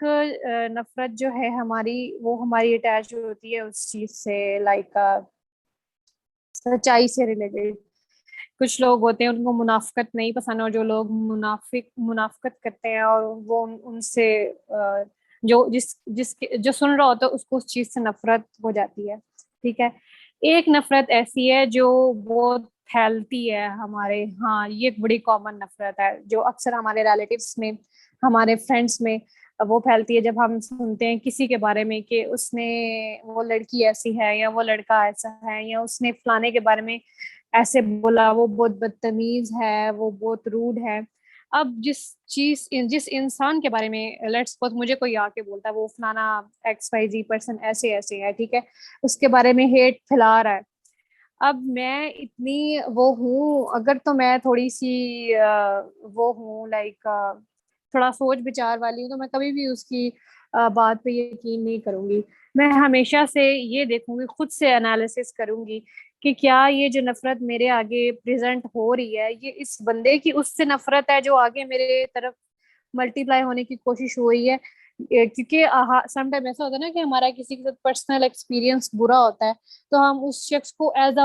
नफरत जो है हमारी, वो हमारी अटैच होती है उस चीज से, लाइक सच्चाई से रिलेटेड। कुछ लोग होते हैं उनको मुनाफकत नहीं पसंद, और जो लोग मुनाफकत करते हैं और वो उनसे जो जिसके जो सुन रहा होता है उसको उस चीज से नफरत हो जाती है। ठीक है। एक नफरत ऐसी है जो बहुत फैलती है हमारे, हाँ ये एक बड़ी कॉमन नफरत है जो अक्सर हमारे रिलेटिव्स में, हमारे फ्रेंड्स में वो फैलती है। जब हम सुनते हैं किसी के बारे में कि उसने, वो लड़की ऐसी है या वो लड़का ऐसा है या उसने फलाने के बारे में ऐसे बोला, वो बहुत बदतमीज है, वो बहुत रूड है। अब जिस इंसान के बारे में लेट्स सपोज मुझे कोई आके बोलता है वो फलाना XYZ पर्सन ऐसे ऐसे है, ठीक है, उसके बारे में हेट फैला रहा है। अब मैं इतनी वो हूँ, अगर तो मैं थोड़ी सी वो हूँ लाइक थोड़ा सोच विचार वाली हूँ, तो मैं कभी भी उसकी बात पे यकीन नहीं करूंगी। मैं हमेशा से ये देखूंगी, खुद से एनालिसिस करूंगी कि क्या ये जो नफरत मेरे आगे प्रेजेंट हो रही है ये इस बंदे की उससे नफरत है जो आगे मेरे तरफ मल्टीप्लाई होने की कोशिश हो रही है। क्योंकि समटाइम ऐसा होता है ना कि हमारा किसी के साथ पर्सनल एक्सपीरियंस बुरा होता है, तो हम उस शख्स को एज अ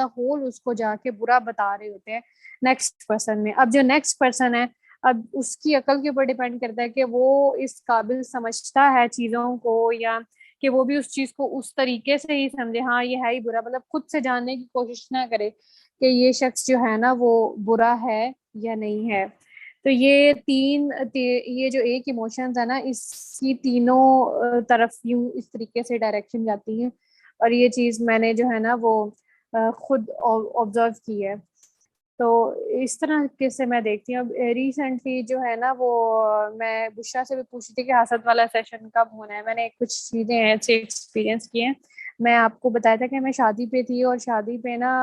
होल उसको जाके बुरा बता रहे होते हैं नेक्स्ट पर्सन में। अब जो नेक्स्ट पर्सन है, अब उसकी अकल के ऊपर डिपेंड करता है कि वो इस काबिल समझता है चीजों को, या कि वो भी उस चीज को उस तरीके से ही समझे, हाँ ये है ही बुरा, मतलब खुद से जानने की कोशिश ना करे कि ये शख्स जो है ना वो बुरा है या नहीं है। तो ये जो एक इमोशंस है ना, इसकी तीनों तरफ यूं इस तरीके से डायरेक्शन जाती है। और ये चीज मैंने जो है ना वो खुद ऑब्जर्व की है। तो इस तरह के से मैं देखती हूँ। अब रिसेंटली जो है ना वो मैं बुशरा से भी पूछी थी कि हसद वाला सेशन कब होना है। मैंने कुछ चीजें ऐसे एक्सपीरियंस किए हैं। मैं आपको बताया था कि मैं शादी पे थी, और शादी पे ना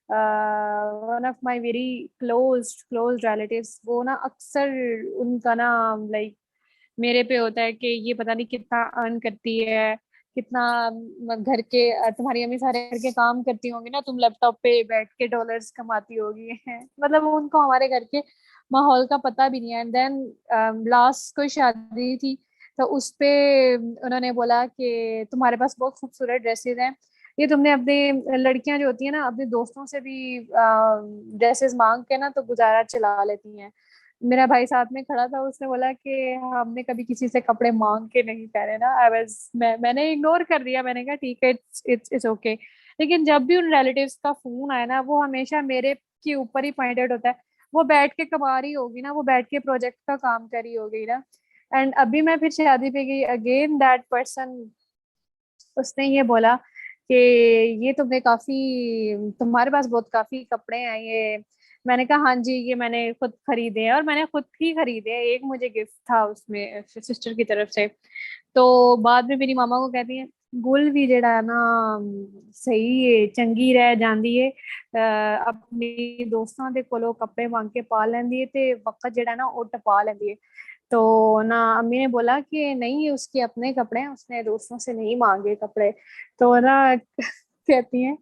one of my very close close relatives, वो ना अक्सर उनका ना लाइक मेरे पे होता है कि ये पता नहीं कितना अर्न करती है, कितना घर के तुम्हारी अम्मी सारे घर के काम करती होंगी ना, तुम लैपटॉप पे बैठ के डॉलर्स कमाती होगी मतलब उनको हमारे घर के माहौल का पता भी नहीं है। एंड देन लास्ट कोई शादी थी, तो उस पे उन्होंने बोला कि तुम्हारे पास बहुत खूबसूरत ड्रेसेस हैं, ये तुमने अपने, लड़कियां जो होती है ना अपने दोस्तों से भी ड्रेसेस मांग के ना तो गुजारा चला लेती हैं। मेरा भाई साथ में खड़ा था, उसने बोला कि हमने कभी किसी से कपड़े मांग के नहीं पहने ना। मैंने इग्नोर कर दिया, मैंने कहा ठीक है, इट्स ओके। लेकिन जब भी उन रिलेटिव्स का फोन आया ना, वो हमेशा मेरे के ऊपर ही पॉइंटेड होता है। वो बैठ के कमा रही होगी ना, वो बैठ के प्रोजेक्ट का काम कर रही होगी ना। एंड अभी मैं फिर शादी पे गई, अगेन दैट पर्सन, उसने ये बोला कि ये तुमने काफी, तुम्हारे पास बहुत काफी कपड़े हैं ये। मैंने कहा हाँ जी, ये मैंने खुद खरीदे हैं, और मैंने खुद ही खरीदे हैं, एक मुझे गिफ्ट था उसमें सिस्टर की तरफ से। तो बाद में मेरी मामा को कहती है, गुल भी जेड़ा है ना सही है, चंगी रह जांदी है, अपनी दोस्तां दे कोलों कपड़े मांग के पा लेंदी है ते वक्त जेड़ा है ना वो टपा लेंदी है। तो ना अम्मी ने बोला कि नहीं ये उसके अपने कपड़े हैं, उसने दोस्तों से नहीं मांगे कपड़े। तो ना कहती हैं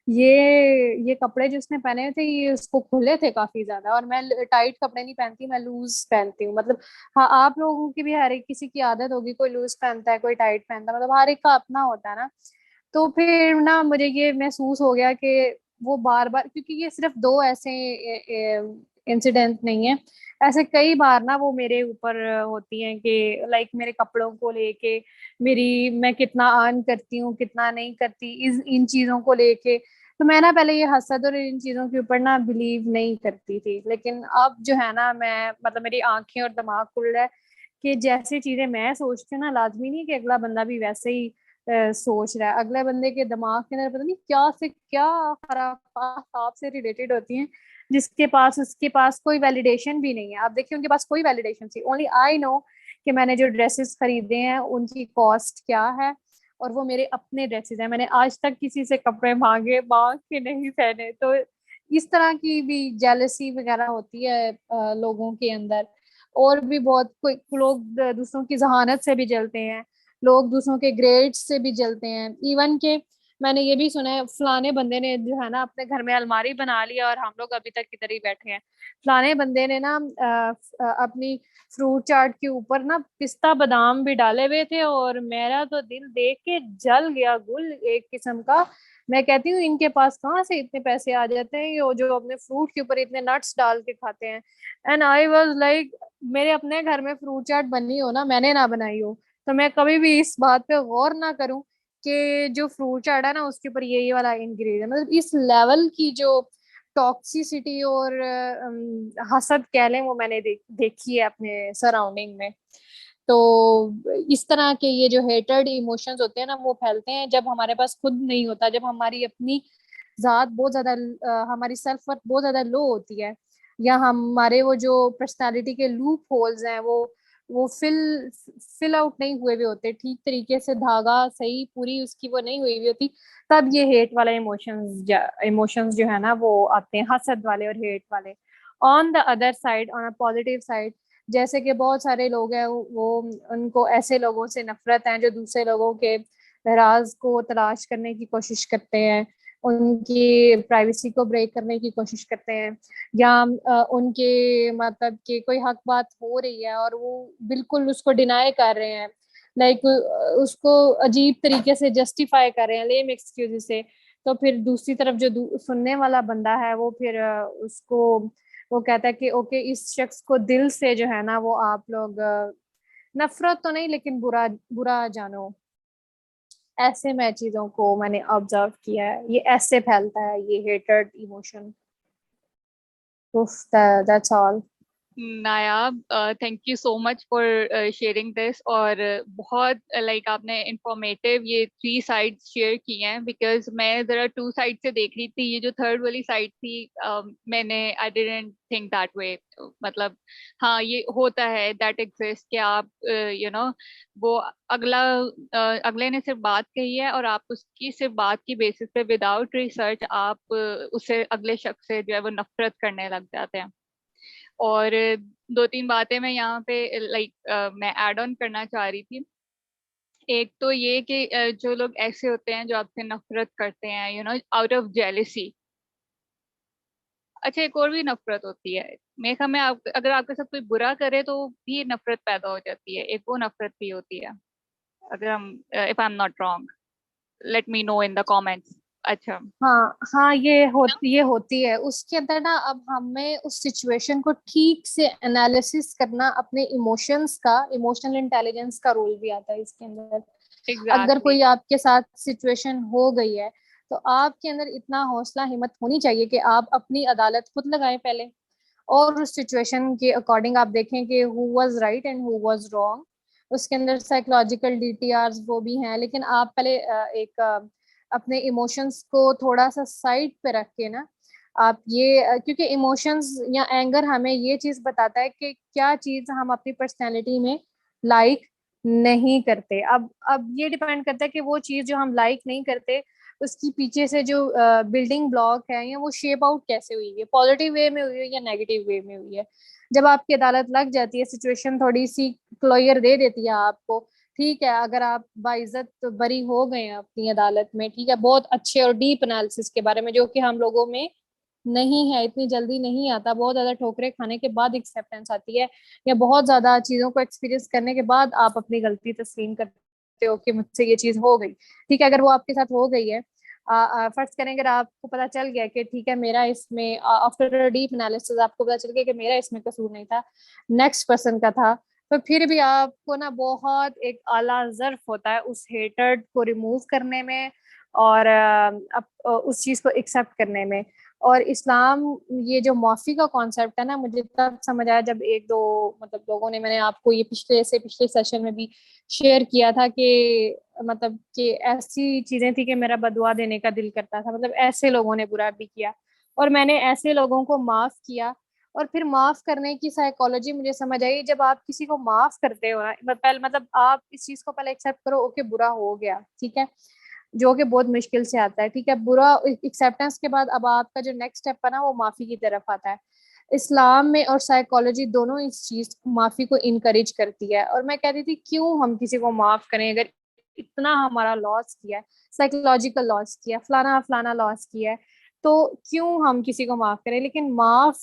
ये कपड़े जो उसने पहने थे ये उसको खुले थे काफी ज्यादा, और मैं टाइट कपड़े नहीं पहनती, मैं लूज पहनती हूँ। मतलब हाँ, आप लोगों की भी हर एक किसी की आदत होगी, कोई लूज पहनता है कोई टाइट पहनता है, मतलब हर एक का अपना होता है ना। तो फिर ना मुझे ये महसूस हो गया कि वो बार बार, क्योंकि ये सिर्फ दो ऐसे इंसिडेंट नहीं है, ऐसे कई बार ना वो मेरे ऊपर होती हैं कि लाइक मेरे कपड़ों को लेके, मेरी मैं कितना अर्न करती हूँ कितना नहीं करती, इस इन चीजों को लेके। तो मैं ना पहले ये हसद और इन चीजों के ऊपर ना बिलीव नहीं करती थी, लेकिन अब जो है ना मैं, मतलब मेरी आंखें और दिमाग खुल रहा है कि जैसी चीजें मैं सोचती हूँ ना, लाजमी नहीं कि अगला बंदा भी वैसे ही सोच रहा है। अगले बंदे के दिमाग के अंदर पता नहीं क्या से क्या खराब से रिलेटेड होती हैं, जिसके पास उसके पास कोई वैलिडेशन भी नहीं है। आप देखिए उनके पास कोई वैलिडेशन थी, ओनली आई नो कि मैंने जो ड्रेसेस खरीदे हैं उनकी कॉस्ट क्या है, और वो मेरे अपने ड्रेसेस हैं, मैंने आज तक किसी से कपड़े मांग के नहीं पहने। तो इस तरह की भी जेलसी वगैरह होती है लोगों के अंदर। और भी बहुत कोई लोग दूसरों की जहानत से भी जलते हैं, लोग दूसरों के ग्रेड से भी जलते हैं, इवन के मैंने ये भी सुना है फलाने बंदे ने जो है ना अपने घर में अलमारी बना लिया और हम लोग अभी तक इधर ही बैठे हैं। फलाने बंदे ने ना अपनी फ्रूट चाट के ऊपर ना पिस्ता बादाम भी डाले हुए थे, और मेरा तो दिल देख के जल गया गुल एक किस्म का। मैं कहती हूँ इनके पास कहाँ से इतने पैसे आ जाते हैं, ये जो अपने फ्रूट के ऊपर इतने नट्स डाल के खाते हैं। एंड आई वाज लाइक, मेरे अपने घर में फ्रूट चाट बनी हो ना, मैंने ना बनाई हो, तो मैं कभी भी इस बात पे गौर ना करूं कि जो फ्रूट चाट है ना उसके ऊपर ये वाला इंग्रेडिएंट, मतलब इस लेवल की जो टॉक्सिसिटी और हसद कह लें वो मैंने देखी है अपने सराउंडिंग में। तो इस तरह के ये जो हेटेड इमोशंस होते हैं ना वो फैलते हैं जब हमारे पास खुद नहीं होता, जब हमारी अपनी जात बहुत ज्यादा हमारी सेल्फ वर्थ बहुत ज्यादा लो होती है, या हमारे वो जो पर्सनालिटी के लूप होल्स हैं वो फिल आउट नहीं हुए हुए होते ठीक तरीके से, धागा सही पूरी उसकी वो नहीं हुई हुई होती, तब ये हेट वाला इमोशंस जो है ना वो आते हैं, हसद वाले और हेट वाले। On the other side, on a positive side, जैसे कि बहुत सारे लोग हैं वो उनको ऐसे लोगों से नफरत है जो दूसरे लोगों के राज को तलाश करने की कोशिश करते हैं, उनकी प्राइवेसी को ब्रेक करने की कोशिश करते हैं, या उनके मतलब कि कोई हक बात हो रही है और वो बिल्कुल उसको डिनाई कर रहे हैं, लाइक उसको अजीब तरीके से जस्टिफाई कर रहे हैं लेम एक्सक्यूज से। तो फिर दूसरी तरफ जो सुनने वाला बंदा है वो फिर उसको वो कहता है कि ओके इस शख्स को दिल से जो है ना वो आप लोग नफरत तो नहीं लेकिन बुरा बुरा जानो। ऐसे मैं चीजों को मैंने ऑब्जर्व किया है, ये ऐसे फैलता है ये हेटेड इमोशन। उफ, that's all. Nayab, thank you so much for sharing this. और बहुत लाइक आपने इंफॉर्मेटिव ये थ्री साइड्स शेयर की हैं, बिकॉज मैं जरा टू साइड से देख रही थी, ये जो थर्ड वाली साइड थी मैंने I didn't think that way. मतलब हाँ ये होता है, दैट एग्जिस्ट कि आप यू नो वो अगला अगले ने सिर्फ बात कही है और आप उसकी सिर्फ बात की बेसिस पे विदाउट रिसर्च आप उसे अगले शख्स से जो है वो नफरत करने लग जाते हैं। और दो तीन बातें मैं यहाँ पे लाइक मैं ऐड ऑन करना चाह रही थी। एक तो ये कि जो लोग ऐसे होते हैं जो आपसे नफरत करते हैं आउट ऑफ जेलिसी। अच्छा, एक और भी नफरत होती है मेरे ख्याल में, आप अगर आपके साथ कोई बुरा करे तो भी नफरत पैदा हो जाती है, एक वो नफरत भी होती है। अगर हम if I am not wrong, let me know in the comments. अच्छा। हाँ हाँ, ये होती है उसके अंदर ना। अब हमें उस सिचुएशन को ठीक से एनालिसिस करना, अपने इमोशंस का, इमोशनल इंटेलिजेंस का रोल भी आता है इसके अंदर। अगर एग्जैक्टली। कोई आपके साथ सिचुएशन हो गई है तो आपके अंदर इतना हौसला हिम्मत होनी चाहिए कि आप अपनी अदालत खुद लगाएं पहले, और उस सिचुएशन के अकॉर्डिंग आप देखें कि who was right and who was wrong. उसके अंदर साइकोलॉजिकल डीटीआरस वो भी हैं, लेकिन आप पहले अपने इमोशंस को थोड़ा सा साइड पे रख के ना, आप ये क्योंकि इमोशंस या एंगर हमें ये चीज बताता है कि क्या चीज हम अपनी पर्सनैलिटी में लाइक नहीं करते। अब ये डिपेंड करता है कि वो चीज जो हम लाइक नहीं करते उसकी पीछे से जो बिल्डिंग ब्लॉक है या वो शेप आउट कैसे हुई है, पॉजिटिव वे में हुई है या नेगेटिव वे में हुई है। जब आपकी अदालत लग जाती है, सिचुएशन थोड़ी सी क्लियर दे देती है आपको, ठीक है, अगर आप बाइज्जत बरी हो गए हैं अपनी अदालत में, ठीक है, बहुत अच्छे और डीप एनालिसिस के बारे में जो कि हम लोगों में नहीं है, इतनी जल्दी नहीं आता, बहुत ज्यादा ठोकरें खाने के बाद एक्सेप्टेंस आती है, या बहुत ज्यादा चीजों को एक्सपीरियंस करने के बाद आप अपनी गलती तस्लीम करते हो कि मुझसे ये चीज हो गई। ठीक है, अगर वो आपके साथ हो गई है, फर्ज करें अगर आपको पता चल गया कि ठीक है मेरा इसमें, आफ्टर डीप एनालिसिस आपको पता चल गया कि मेरा इसमें कसूर नहीं था, नेक्स्ट पर्सन का था, तो फिर भी आपको ना बहुत एक आला जर्फ होता है उस हेटर्ड को रिमूव करने में, और उस चीज को एक्सेप्ट करने में। और इस्लाम, ये जो माफी का कॉन्सेप्ट है ना, मुझे तब समझ आया जब एक दो मतलब लोगों ने, मैंने आपको ये पिछले सेशन में भी शेयर किया था कि मतलब कि ऐसी चीजें थी कि मेरा बदुआ देने का दिल करता था, मतलब ऐसे लोगों ने बुरा भी किया और मैंने ऐसे लोगों को माफ किया। और फिर माफ करने की साइकोलॉजी मुझे समझ आई, जब आप किसी को माफ करते हो ना, पहले मतलब आप इस चीज को पहले एक्सेप्ट करो, ओके बुरा हो गया, ठीक है, जो कि बहुत मुश्किल से आता है, ठीक है, बुरा एक्सेप्टेंस के बाद अब आपका जो नेक्स्ट स्टेप है ना वो माफी की तरफ आता है। इस्लाम में और साइकोलॉजी दोनों इस चीज माफी को इनकरेज करती है, और मैं कहती थी क्यों हम किसी को माफ करें, अगर इतना हमारा लॉस किया है, साइकोलॉजिकल लॉस किया है, फलाना फलाना लॉस किया है, तो क्यों हम किसी को माफ करें? लेकिन माफ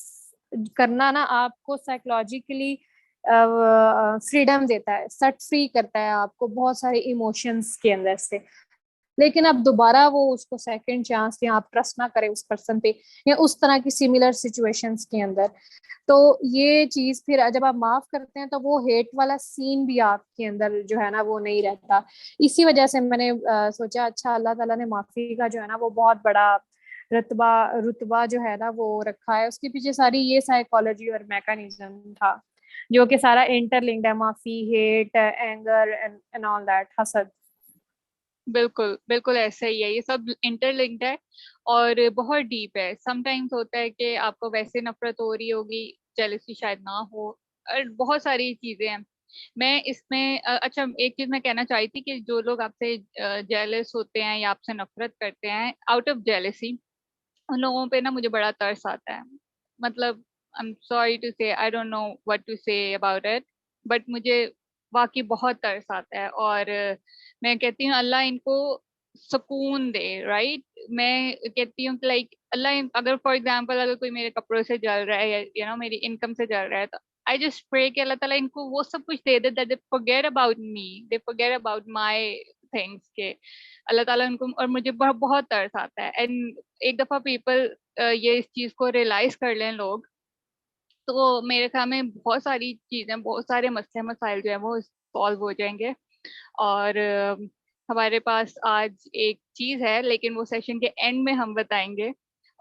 करना ना आपको साइकोलॉजिकली फ्रीडम देता है, सेट फ्री करता है आपको बहुत सारे इमोशंस के अंदर से। लेकिन अब दोबारा वो उसको सेकंड चांस, या आप ट्रस्ट ना करें उस पर्सन पे, या उस तरह की सिमिलर सिचुएशंस के अंदर, तो ये चीज फिर जब आप माफ करते हैं तो वो हेट वाला सीन भी आपके अंदर जो है ना वो नहीं रहता। इसी वजह से मैंने सोचा अच्छा अल्लाह ताला ने माफी का जो है ना वो बहुत बड़ा रुतबा रुतबा जो है ना वो रखा है, उसके पीछे सारी ये साइकोलॉजी और मैकेनिज्म था जो कि सारा इंटरलिंक्ड है, माफी, hate, anger and all that, हसद। बिल्कुल बिल्कुल ऐसा ही है, ये सब इंटरलिंक्ड है और बहुत डीप है। समटाइम्स होता है कि आपको वैसे नफरत हो रही होगी, जेलसी शायद ना हो, और बहुत सारी चीजें हैं। मैं इसमें अच्छा एक चीज मैं कहना चाहती थी कि जो लोग आपसे जेलस होते हैं या आपसे नफरत करते हैं आउट ऑफ जेलसी, उन लोगों पे ना मुझे बड़ा तरस आता है। मतलब I am sorry to say, I don't know what to say about it, but मुझे वाकई बहुत तरस आता है। और मैं कहती हूँ अल्लाह इनको सुकून दे, राइट। मैं कहती हूँ कि लाइक अल्लाह अगर फॉर एग्जांपल अगर कोई मेरे कपड़ों से जल रहा है या मेरी इनकम से जल रहा है, तो आई जस्ट प्रे कि अल्लाह ताला इनको वो सब कुछ दे दे, that they forget about me, they forget about my things के। अल्लाह ताला उनको, और मुझे बहुत बहुत तरस आता है। एंड एक दफा पीपल ये इस चीज को रियलाइज कर लें लोग, तो मेरे ख्याल में बहुत सारी चीजें, बहुत सारे मसले मसाइल जो है वो सॉल्व हो जाएंगे। और हमारे पास आज एक चीज है, लेकिन वो सेशन के एंड में हम बताएंगे।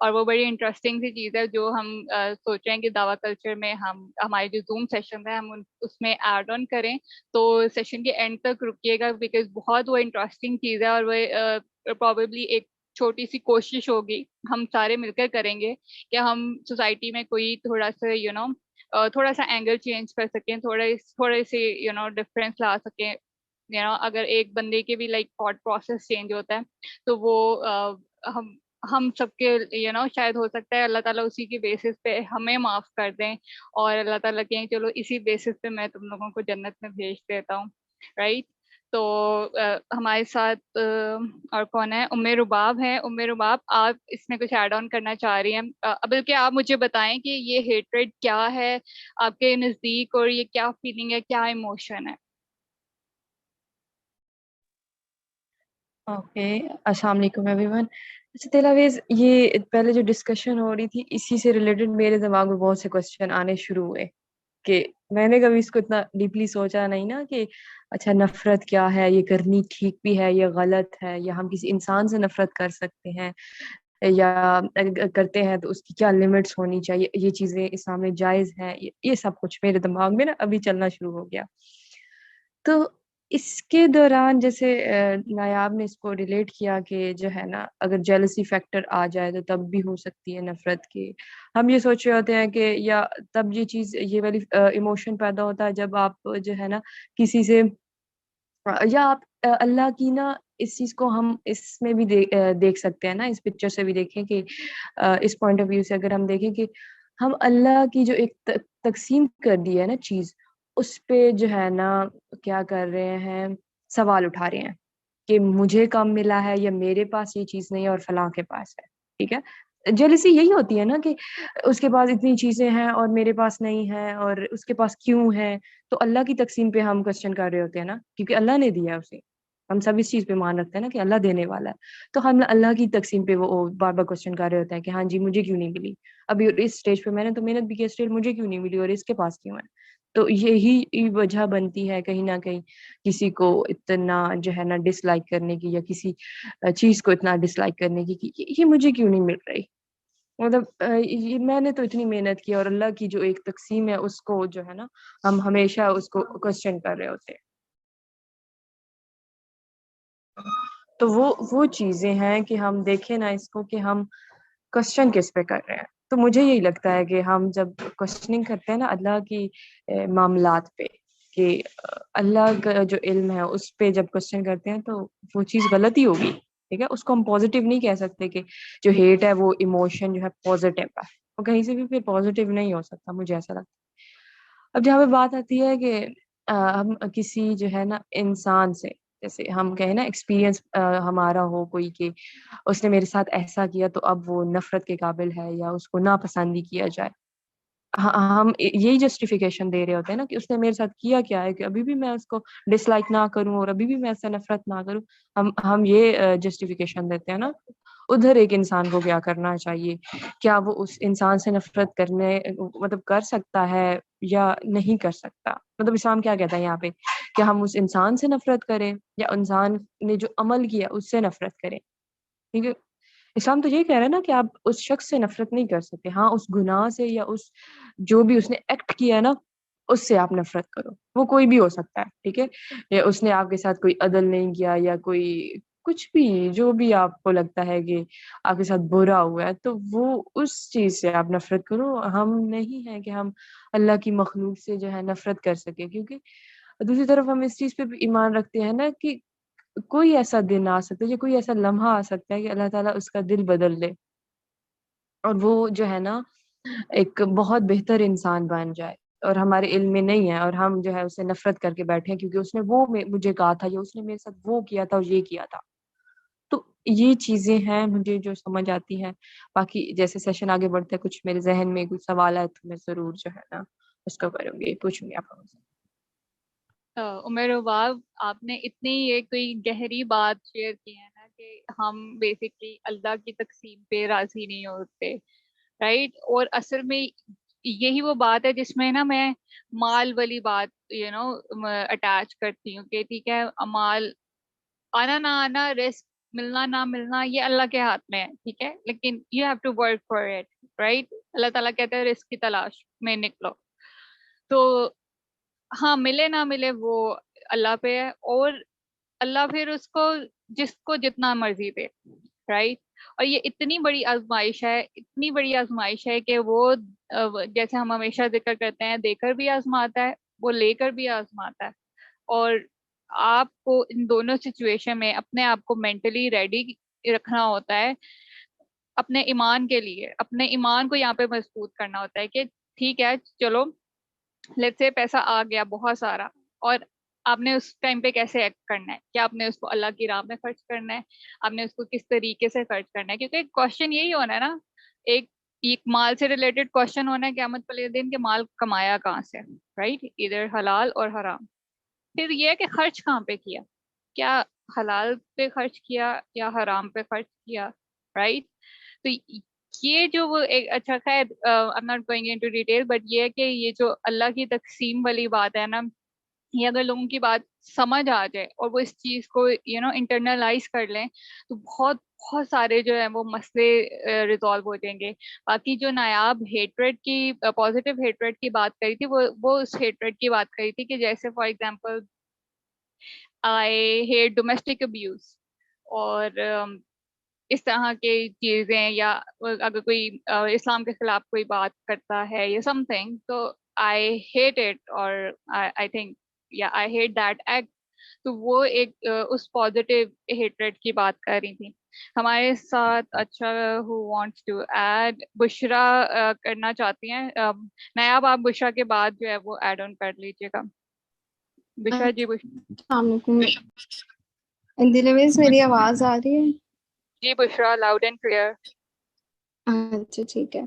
और वो बड़ी इंटरेस्टिंग सी चीज है जो हम सोच रहे हैं कि दावा कल्चर में हम हमारे जो जूम सेशन है हम उसमें ऐड ऑन करें। तो सेशन के एंड तक रुकिएगा, बिकॉज बहुत वो इंटरेस्टिंग चीज है, और वो प्रोबेबली एक छोटी सी कोशिश होगी, हम सारे मिलकर करेंगे कि हम सोसाइटी में कोई थोड़ा सा थोड़ा सा एंगल चेंज कर सकें, थोड़े से डिफरेंस ला सकें। अगर एक बंदे के भी लाइक थॉट प्रोसेस चेंज होता है, तो वो हम सबके शायद हो सकता है अल्लाह ताला उसी के बेसिस पे हमें माफ कर दें, और अल्लाह ताला कहें चलो इसी बेसिस पे मैं तुम लोगों को जन्नत में भेज देता हूँ, राइट। तो हमारे साथ और कौन है, उम्मे रुबाब है। उम्मे रुबाब, आप इसमें कुछ ऐड ऑन करना चाह रही हैं? बल्कि आप मुझे बताएं कि ये हेट्रेड क्या है आपके नजदीक, और ये क्या फीलिंग है, क्या इमोशन है? ओके, अस्सलाम वालेकुम एवरीवन। अच्छा तेलावेज, ये पहले जो डिस्कशन हो रही थी इसी से रिलेटेड मेरे दिमाग में बहुत से क्वेश्चन आने शुरू हुए कि मैंने कभी इसको इतना डीपली सोचा नहीं ना कि अच्छा नफरत क्या है, ये करनी ठीक भी है, ये गलत है, या हम किसी इंसान से नफरत कर सकते हैं, या अगर करते हैं तो उसकी क्या लिमिट्स होनी चाहिए, ये चीजें इस्लाम में जायज हैं, ये सब कुछ मेरे दिमाग में ना अभी चलना शुरू हो गया। तो इसके दौरान जैसे नायाब ने इसको रिलेट किया कि जो है ना अगर जेलसी फैक्टर आ जाए तो तब भी हो सकती है नफरत की। हम ये सोच रहे होते हैं कि या तब ये चीज ये वाली इमोशन पैदा होता है जब आप जो है ना किसी से या आप अल्लाह की ना इस चीज को हम इसमें भी देख सकते हैं ना, इस पिक्चर से भी देखें कि इस पॉइंट ऑफ व्यू से अगर हम देखें कि हम अल्लाह की जो एक तकसीम कर दी है ना चीज, उस पे जो है ना क्या कर रहे हैं, सवाल उठा रहे हैं कि मुझे कम मिला है या मेरे पास ये चीज नहीं है और फलां के पास है। ठीक है, जेलसी यही होती है ना कि उसके पास इतनी चीजें हैं और मेरे पास नहीं है, और उसके पास क्यों है। तो अल्लाह की तकसीम पे हम क्वेश्चन कर रहे होते हैं ना, क्योंकि अल्लाह ने दिया है उसे। हम सब इस चीज पे मान रखते हैं ना कि अल्लाह देने वाला है, तो हम अल्लाह की तकसीम पे वो बार बार क्वेश्चन कर रहे होते हैं कि हाँ जी मुझे क्यों नहीं मिली, अभी इस स्टेज पे मैंने तो मेहनत भी की, स्टिल मुझे क्यों नहीं मिली और इसके पास क्यों है। तो यही वजह बनती है कहीं ना कहीं किसी को इतना जो है ना डिसलाइक करने की, या किसी चीज को इतना डिसलाइक करने की कि ये मुझे क्यों नहीं मिल रही। मतलब ये मैंने तो इतनी मेहनत की, और अल्लाह की जो एक तकसीम है उसको जो है ना हम हमेशा उसको क्वेश्चन कर रहे होते हैं। तो वो चीजें हैं कि हम देखें ना इसको कि हम क्वेश्चन किस पे कर रहे हैं। तो मुझे यही लगता है कि हम जब क्वेश्चनिंग करते हैं ना अल्लाह की मामलात पे, कि अल्लाह का जो इल्म है उस पे जब क्वेश्चन करते हैं तो वो चीज़ गलत ही होगी। ठीक है, उसको हम पॉजिटिव नहीं कह सकते कि जो हेट है वो इमोशन जो है पॉजिटिव है, वो कहीं से भी फिर पॉजिटिव नहीं हो सकता, मुझे ऐसा लगता है। अब जहाँ पे बात आती है कि हम किसी जो है ना इंसान से जैसे हम कहें ना एक्सपीरियंस हमारा हो कोई कि उसने मेरे साथ ऐसा किया तो अब वो नफरत के काबिल है या उसको नापसंदी किया जाए। हम यही जस्टिफिकेशन दे रहे होते हैं ना कि उसने मेरे साथ किया क्या है कि अभी भी मैं उसको डिसलाइक ना करूं और अभी भी मैं ऐसा नफरत ना करूं। हम ये जस्टिफिकेशन देते हैं ना। उधर एक इंसान को क्या करना चाहिए? क्या वो उस इंसान से नफरत करने मतलब कर सकता है या नहीं कर सकता? मतलब इस्लाम क्या कहता है यहाँ पे? क्या हम उस इंसान से नफरत करें या इंसान ने जो अमल किया उससे नफरत करें? ठीक है। इस्लाम तो यही कह रहा है ना कि आप उस शख्स से नफरत नहीं कर सकते। हाँ, उस गुनाह से या उस जो भी उसने एक्ट किया है ना, उससे आप नफरत करो। वो कोई भी हो सकता है, ठीक है? या उसने आपके साथ कोई अदल नहीं किया या कोई कुछ भी जो भी आपको लगता है कि आपके साथ बुरा हुआ है, तो वो उस चीज़ से आप नफरत करो। हम नहीं है कि हम अल्लाह की मखलूक से जो है नफरत कर सकें, क्योंकि दूसरी तरफ हम इस चीज़ पे भी ईमान रखते हैं ना कि कोई ऐसा दिन आ सकता है या कोई ऐसा लम्हा आ सकता है कि अल्लाह ताला उसका दिल बदल दे और वो जो है ना एक बहुत बेहतर इंसान बन जाए और हमारे इल्म में नहीं है और हम जो है उससे नफरत करके बैठे हैं क्योंकि उसने वो मुझे कहा था या उसने मेरे साथ वो किया था और ये किया था। तो ये चीजें हैं मुझे जो समझ आती हैं। बाकी जैसे सेशन आगे बढ़ता है कुछ मेरे जहन में कुछ सवाल है तो मैं जरूर जो है ना उसको करूंगी, पूछूंगी आप लोगों से। उमर रुबाब, आपने इतनी ये कोई गहरी बात शेयर की है ना कि हम बेसिकली अल्लाह की तकसीम पे राजी नहीं होते, राइट? और असल में यही वो बात है जिसमें ना मैं माल वाली बात अटैच करती हूँ कि ठीक है, माल आना ना आना, रिस्क मिलना ना मिलना, ये अल्लाह के हाथ में है, ठीक है, लेकिन you have to work for it, right? अल्लाह ताला कहते हैं रिस्क की तलाश में निकलो। तो हाँ, मिले ना मिले वो अल्लाह पे है, और अल्लाह फिर उसको जिसको जितना मर्जी दे, राइट? और ये इतनी बड़ी आजमाइश है, इतनी बड़ी आजमाइश है कि वो जैसे हम हमेशा जिक्र करते हैं, देकर भी आजमाता है, वो लेकर भी आजमाता है। और आपको इन दोनों सिचुएशन में अपने आप को मेंटली रेडी रखना होता है, अपने ईमान के लिए, अपने ईमान को यहाँ पे मजबूत करना होता है कि ठीक है, चलो, लेट्स से पैसा आ गया बहुत सारा, और आपने उस टाइम पे कैसे एक्ट करना है? क्या आपने उसको अल्लाह की राह में खर्च करना है? आपने उसको किस तरीके से खर्च करना है? क्योंकि क्वेश्चन यही होना है ना, एक एक माल से रिलेटेड क्वेश्चन होना है क़यामत वाले दिन के माल कमाया कहाँ से, राइट? इधर हलाल और हराम। फिर ये है कि खर्च कहाँ पे किया, क्या हलाल पे खर्च किया या हराम पे खर्च किया, राइट? तो ये जो वो एक, अच्छा खैर, I am not going into detail, but ये है कि ये जो अल्लाह की तकसीम वाली बात है ना, ये अगर लोगों की बात समझ आ जाए और वो इस चीज को इंटरनलाइज कर लें, तो बहुत बहुत सारे जो है वो मसले रिजॉल्व हो जाएंगे। बाकी जो नायाब हेट्रेड की, पॉजिटिव हेट्रेड की बात करी थी, वो उस हेट्रेड की बात करी थी कि जैसे for example I hate domestic abuse, और इस तरह की चीजें, या अगर कोई इस्लाम के खिलाफ कोई बात करता है या समथिंग, तो आई हेट इट, और आई थिंक, या आई हेट दैट एक्ट। तो वो एक उस पॉजिटिव हेटरेट की बात कर रही थी हमारे साथ। अच्छा, who wants to add? Bushra करना चाहती हैं? नायाब, आप बुशरा के बाद जो है वो ऐड ऑन कर लीजिएगा। बुशरा जी, दिलवेज, मेरी आवाज आ रही है? जी बुशरा, लाउड एंड क्लियर। अच्छा, ठीक है।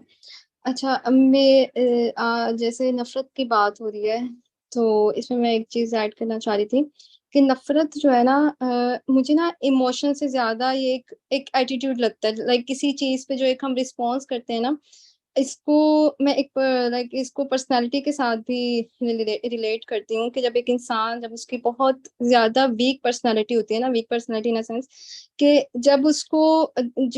अच्छा, मैं जैसे नफरत की बात हो रही है, तो इसमें मैं एक चीज ऐड करना चाह रही थी कि नफरत जो है ना, मुझे ना इमोशन से ज्यादा ये एक एटीट्यूड लगता है। लाइक किसी चीज पे जो एक हम रिस्पॉन्स करते हैं ना, इसको मैं एक लाइक इसको पर्सनालिटी के साथ भी रिलेट करती हूँ कि जब एक इंसान, जब उसकी बहुत ज्यादा वीक पर्सनालिटी होती है ना, वीक पर्सनालिटी इन सेंस कि जब उसको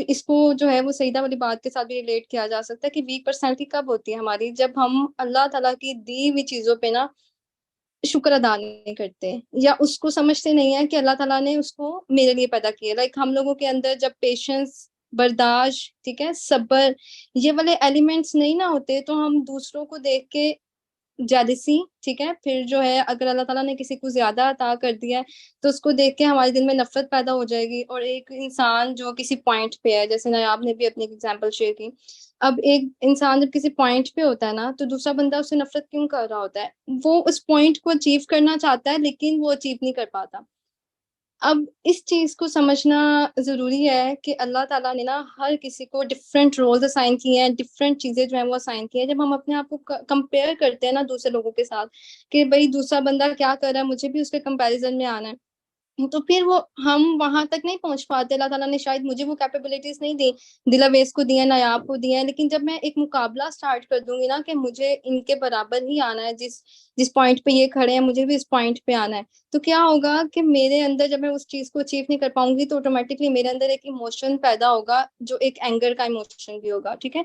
इसको जो है वो सईदा वाली बात के साथ भी रिलेट किया जा सकता है कि वीक पर्सनालिटी कब होती है हमारी, जब हम अल्लाह ताला की दी हुई चीजों पे ना शुक्र अदा नहीं करते, या उसको समझते नहीं है कि अल्लाह ताला ने उसको मेरे लिए पैदा किया। लाइक हम लोगों के अंदर जब पेशेंस, बर्दाश्त, ठीक है, सब्र, ये वाले एलिमेंट्स नहीं ना होते, तो हम दूसरों को देख के जेलसी, ठीक है, फिर जो है अगर अल्लाह ताला ने किसी को ज्यादा अता कर दिया है तो उसको देख के हमारे दिल में नफरत पैदा हो जाएगी। और एक इंसान जो किसी पॉइंट पे है, जैसे नायाब ने भी अपनी एग्जांपल शेयर की, अब एक इंसान जब किसी पॉइंट पे होता है ना, तो दूसरा बंदा उससे नफरत क्यों कर रहा होता है? वो उस पॉइंट को अचीव करना चाहता है लेकिन वो अचीव नहीं कर पाता। अब इस चीज को समझना जरूरी है कि अल्लाह ताला ने ना हर किसी को डिफरेंट रोल्स असाइन किए हैं, डिफरेंट चीजें जो है वो असाइन की हैं। जब हम अपने आप को कंपेयर करते हैं ना दूसरे लोगों के साथ कि भाई दूसरा बंदा क्या कर रहा है, मुझे भी उसके कंपैरिजन में आना है, तो फिर वो हम वहां तक नहीं पहुंच पाते। अल्लाह ताला ने शायद मुझे वो कैपेबिलिटीज नहीं दी, दिलावेज को दिया, नायाब को दिया है, लेकिन जब मैं एक मुकाबला स्टार्ट कर दूंगी ना कि मुझे इनके बराबर ही आना है, जिस जिस पॉइंट पे ये खड़े हैं मुझे भी इस पॉइंट पे आना है, तो क्या होगा कि मेरे अंदर जब मैं उस चीज को अचीव नहीं कर पाऊंगी तो ऑटोमेटिकली मेरे अंदर एक इमोशन पैदा होगा जो एक एंगर का इमोशन भी होगा। ठीक है,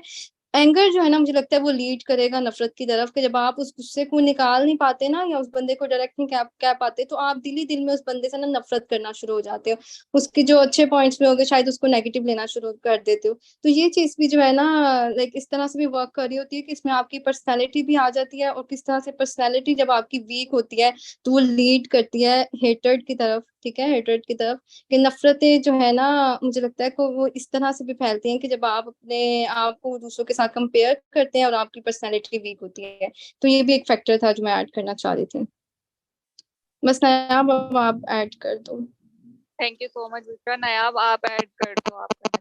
एंगर जो है ना मुझे लगता है वो लीड करेगा नफरत की तरफ, कि जब आप उस गुस्से को निकाल नहीं पाते ना या उस बंदे को डायरेक्ट नहीं कह पाते, तो आप दिल ही दिल में उस बंदे से ना नफरत करना शुरू हो जाते हो। उसके जो अच्छे पॉइंट्स भी होंगे शायद उसको नेगेटिव लेना शुरू कर देते हो। तो ये चीज भी जो है ना लाइक इस तरह से भी वर्क कर रही होती है कि इसमें आपकी पर्सनैलिटी भी आ जाती है, और किस तरह से पर्सनैलिटी जब आपकी वीक होती है तो वो लीड करती है हेटर्ड की तरफ। ठीक है, हेटर्ड की तरफ, कि नफरतें जो है ना मुझे लगता है कि वो इस तरह से भी फैलती हैं कि जब आप अपने आप को दूसरों के साथ कंपेयर करते हैं और आपकी पर्सनैलिटी वीक होती है। तो ये भी एक फैक्टर था जो मैं ऐड करना चाह रही थी। बस नायाब अब आप ऐड कर दो। Thank you so much Bushra. Nayab आप ऐड कर दो आपका।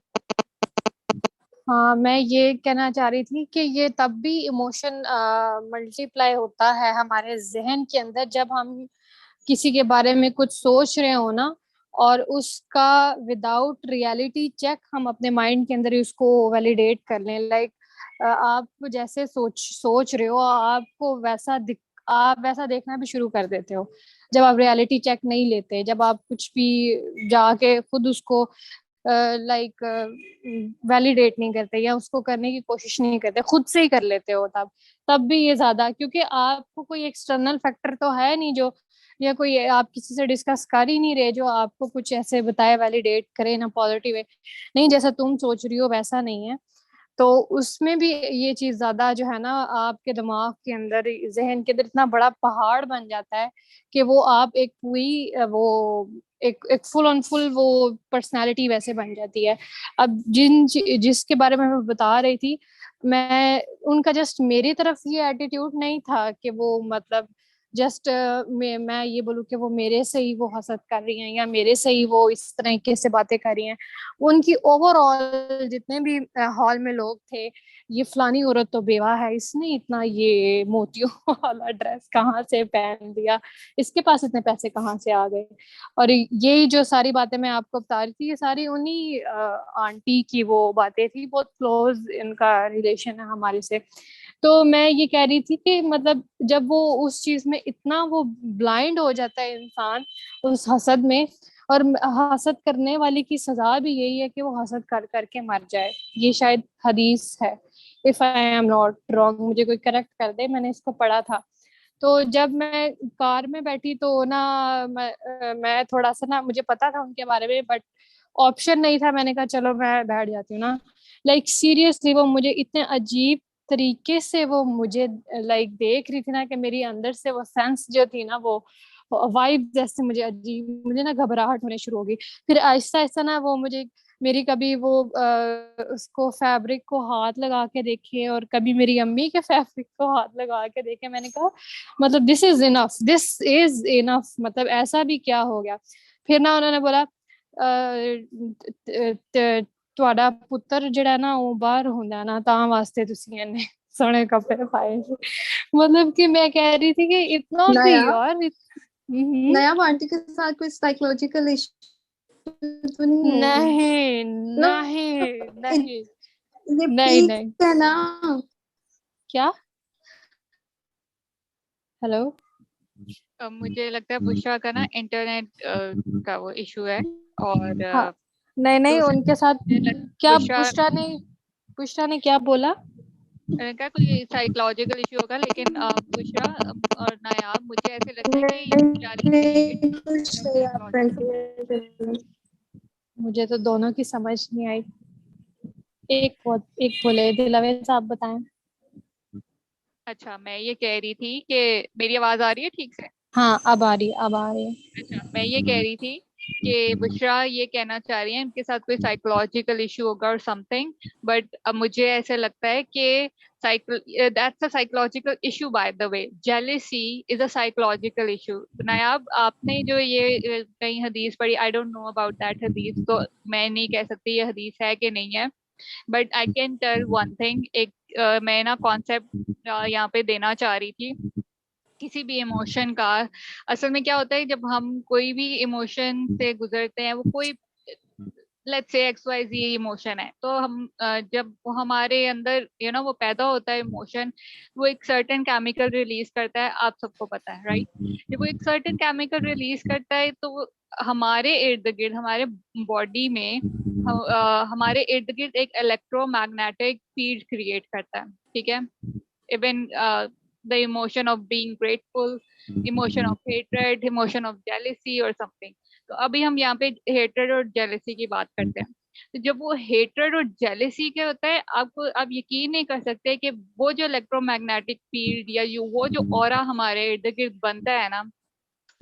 हाँ, मैं ये कहना चाह रही थी कि ये तब भी इमोशन मल्टीप्लाई होता है हमारे जहन के अंदर जब हम किसी के बारे में कुछ सोच रहे हो ना, और उसका विदाउट रियलिटी चेक हम अपने माइंड के अंदर ही उसको वैलिडेट कर लें। लाइक आप जैसे सोच सोच रहे हो, आपको आप वैसा देखना भी शुरू कर देते हो जब आप रियलिटी चेक नहीं लेते। जब आप कुछ भी जाके खुद उसको लाइक वैलिडेट नहीं करते या उसको करने की कोशिश नहीं करते, खुद से ही कर लेते हो, तब भी ये ज्यादा, क्योंकि आपको कोई एक्सटर्नल फैक्टर तो है नहीं जो, या कोई आप किसी से डिस्कस कर ही नहीं रहे जो आपको कुछ ऐसे बताए, वैलिडेट करे ना पॉजिटिव वे, नहीं जैसा तुम सोच रही हो वैसा नहीं है। तो उसमें भी ये चीज ज्यादा जो है ना आपके दिमाग के अंदर, जहन के अंदर इतना बड़ा पहाड़ बन जाता है कि वो आप एक पूरी वो एक फुल ऑन फुल वो पर्सनालिटी वैसे बन जाती है। अब जिसके बारे में मैं बता रही थी, मैं उनका जस्ट मेरी तरफ ये एटीट्यूड नहीं था कि वो मतलब जस्ट मैं ये बोलूँ कि वो मेरे से ही वो हसद कर रही हैं या मेरे से ही वो इस तरीके से बातें कर रही हैं। उनकी ओवरऑल जितने भी हॉल में लोग थे, ये फलानी औरत तो बेवा है, इसने इतना ये मोतियों वाला ड्रेस कहाँ से पहन दिया, इसके पास इतने पैसे कहाँ से आ गए। और ये जो सारी बातें मैं आपको बता रही थी, ये सारी उन्हीं आंटी की वो बातें थी, बहुत क्लोज इनका रिलेशन है हमारे से। तो मैं ये कह रही थी कि मतलब जब वो उस चीज में इतना वो ब्लाइंड हो जाता है इंसान उस हसद में, और हसद करने वाले की सजा भी यही है कि वो हसद कर करके मर जाए। ये शायद हदीस है, if I am not wrong, मुझे कोई करेक्ट कर दे, मैंने इसको पढ़ा था। तो जब मैं कार में बैठी तो ना मैं थोड़ा सा ना, मुझे पता था उनके बारे में बट ऑप्शन नहीं था, मैंने कहा चलो मैं बैठ जाती हूँ ना। लाइक सीरियसली वो मुझे इतने अजीब तरीके से वो मुझे लाइक देख रही थी ना कि मेरी अंदर से वो सेंस जो थी ना, वो वाइब जैसे मुझे अजीब, मुझे ना घबराहट होने शुरू हो गई। फिर आहिस्ता आहिस्ता ना वो मुझे मेरी कभी वो उसको फैब्रिक को हाथ लगा के देखे और कभी मेरी अम्मी के फैब्रिक को हाथ लगा के देखे। मैंने कहा मतलब this is enough, this is enough, मतलब ऐसा भी क्या हो गया। फिर ना उन्होंने बोला ਤੁਹਾਡਾ ਪੁੱਤਰ ਜਿਹੜਾ ਨਾ ਉਹ ਬਾਹਰ ਹੁੰਦਾ ਨਾ ਤਾਂ ਵਾਸਤੇ ਤੁਸੀਂ ਇਹਨੇ सोने कपड़े पाए थे। मतलब कि मैं कह रही थी कि इतना भी नया यार नया आंटी के साथ कोई साइकोलॉजिकल इशू तो नहीं है? नहीं नहीं नहीं ये नहीं पीक नहीं। है ना। क्या? हेलो? मुझे लगता है बुशरा का ना इंटरनेट का वो इशू है। और हाँ, नहीं नहीं, दूसरा उनके साथ क्या बुशरा बुशरा ने क्या बोला? का कोई साइकोलॉजिकल इशू होगा, लेकिन बुशरा और नायाब मुझे ऐसे लगता है कि ये नहीं कुछ नहीं, आप साइकोलॉजिकल। मुझे तो दोनों की समझ नहीं आई। एक बोले दिलवे साहब बताएं। अच्छा, मैं ये कह रही थी कि मेरी आवाज आ रही है ठीक से? हाँ, अब आ रही है, अब आ रही है। अच्छा, मैं ये कह रही थी कि बुशरा ये कहना चाह रही है इनके साथ कोई साइकोलॉजिकल इशू होगा और समथिंग, बट अब मुझे ऐसे लगता है कि that's a psychological issue by the way. Jealousy is a psychological issue. नायाब, आपने जो ये कहीं हदीस पढ़ी, I don't know about that हदीस, तो मैं नहीं कह सकती ये हदीस है कि नहीं है, but I can tell one thing. एक मैं ना कॉन्सेप्ट यहाँ पे देना चाह रही थी किसी भी इमोशन का। असल में क्या होता है, जब हम कोई भी इमोशन से गुजरते हैं, वो कोई लेट्स से XYZ इमोशन है, तो हम जब वो हमारे अंदर वो पैदा होता है इमोशन, वो एक सर्टेन केमिकल रिलीज करता है, आप सबको पता है राइट। जब वो एक सर्टेन केमिकल रिलीज करता है तो वो हमारे इर्द गिर्द, हमारे बॉडी में हमारे इर्द गिर्द एक इलेक्ट्रोमैग्नेटिक फील्ड क्रिएट करता है, ठीक है। Even the emotion of being grateful, emotion of hatred, emotion of jealousy or something। तो अभी हम यहाँ पे हेट्रेड और जेलेसी की बात करते हैं। तो जब वो हेट्रेड और जेलेसी के होता है, आप यकीन नहीं कर सकते कि वो जो इलेक्ट्रोमैग्नेटिक फील्ड या वो जो ऑरा हमारे इर्द गिर्द बनता है ना,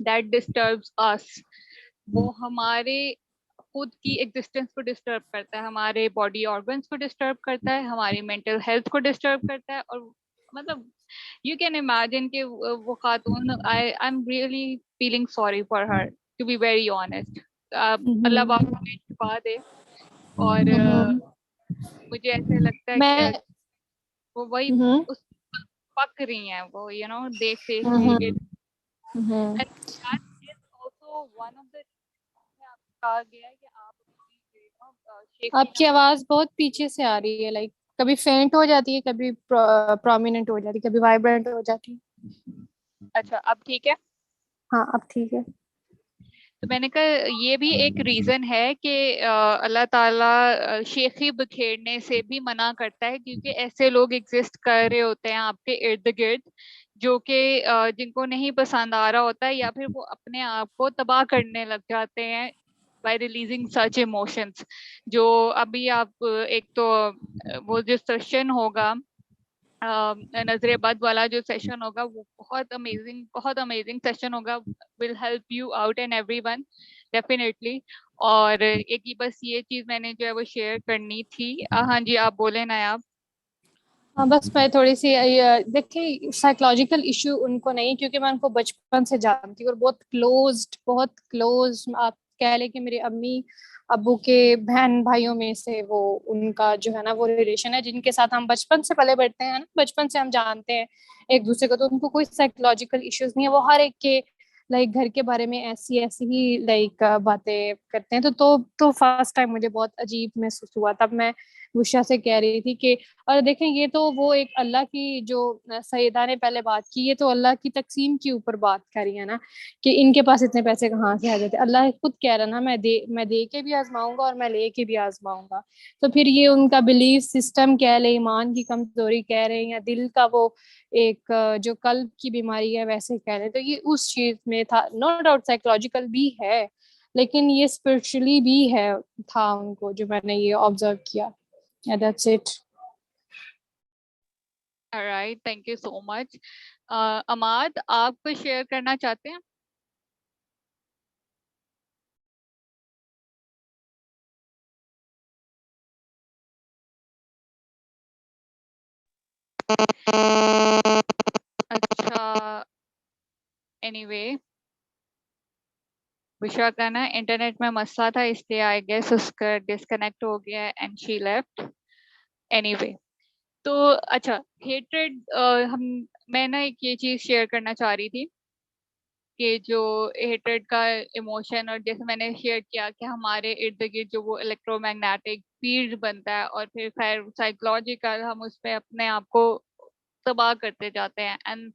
दैट डिस्टर्ब्स अस। वो हमारे खुद की एग्जिस्टेंस को डिस्टर्ब करता है, हमारे बॉडी ऑर्गन्स को डिस्टर्ब करता है, हमारी मेंटल हेल्थ को डिस्टर्ब करता है। और मतलब यू कैन इमेजिन कि वो खातून, I am really feeling sorry for her, to be very honest. अल्लाह पाक हमें छुपा दे। और मुझे ऐसे लगता है मैं कि वो वही उस पक रही हैं वो, देख देख के। And that is also one of the कहा गया है कि आप शेख आपकी आवाज बहुत पीछे से आ रही है, लाइक कभी फेंट हो जाती है, कभी प्रोमिनेंट हो जाती है, कभी वाइब्रेंट हो जाती है। अच्छा, अब ठीक है। हाँ, अब ठीक है। तो मैंने कहा ये भी एक रीजन है कि अल्लाह ताला शेखी बिखेरने से भी मना करता है, क्योंकि ऐसे लोग एग्जिस्ट कर रहे होते हैं आपके इर्द गिर्द, जो कि जिनको नहीं पसंद आ रहा होता है, या फिर वो अपने आप को तबाह करने लग जाते हैं by releasing such emotions। जो अभी आप एक तो वो जो सेशन होगा, नजरे बद वाला जो सेशन होगा, वो बहुत अमेजिंग सेशन होगा, will help you out and everyone definitely. और एक ही बस ये चीज मैंने जो है वो शेयर करनी थी। हाँ जी, आप बोले ना आप। हाँ, बस मैं थोड़ी सी देखिए, साइकोलॉजिकल इशू उनको नहीं, क्योंकि मैं उनको बचपन से जानती हूँ और बहुत क्लोज आप कह लें कि मेरे अम्मी अब्बू के बहन भाइयों में से वो उनका जो है ना वो रिलेशन है, जिनके साथ हम बचपन से पले बढ़ते हैं ना, बचपन से हम जानते हैं एक दूसरे को, तो उनको कोई साइकोलॉजिकल इश्यूज नहीं है। वो हर एक के लाइक घर के बारे में ऐसी ऐसी ही लाइक बातें करते हैं। तो फर्स्ट टाइम मुझे बहुत अजीब महसूस हुआ, तब मैं उषा से कह रही थी कि और देखें, ये तो वो एक अल्लाह की जो सैयदा ने पहले बात की, ये तो अल्लाह की तकसीम के ऊपर बात करी है ना, कि इनके पास इतने पैसे कहाँ से आ जाते। अल्लाह खुद कह रहा ना, मैं दे के भी आजमाऊंगा और मैं ले के भी आजमाऊंगा। तो फिर ये उनका बिलीफ सिस्टम कह ले, ईमान की कमजोरी कह रहे हैं, या दिल का वो एक जो कल्ब की बीमारी है वैसे कह रहे हैं, तो ये उस चीज में था। नो डाउट साइकोलॉजिकल भी है, लेकिन ये स्पिरिचुअली भी है था उनको, जो मैंने ये ऑब्जर्व किया। Yeah, that's it. Alright, thank you so much. Amad, आप कुछ शेयर करना चाहते हैं? अच्छा, एनीवे, बुशरा का ना इंटरनेट में मसला था, इसलिए आई गेस उसका डिस्कनेक्ट हो गया एंड शी लेफ्ट। एनीवे, तो अच्छा, हेट्रेड, मैं ना एक ये चीज शेयर करना चाह रही थी कि जो हेट्रेड का इमोशन, और जैसे मैंने शेयर किया कि हमारे इर्द गिर्द जो वो इलेक्ट्रोमैग्नेटिक फील्ड बनता है, और फिर खैर साइकोलॉजिकल हम उस पर अपने आप को तबाह करते जाते हैं। And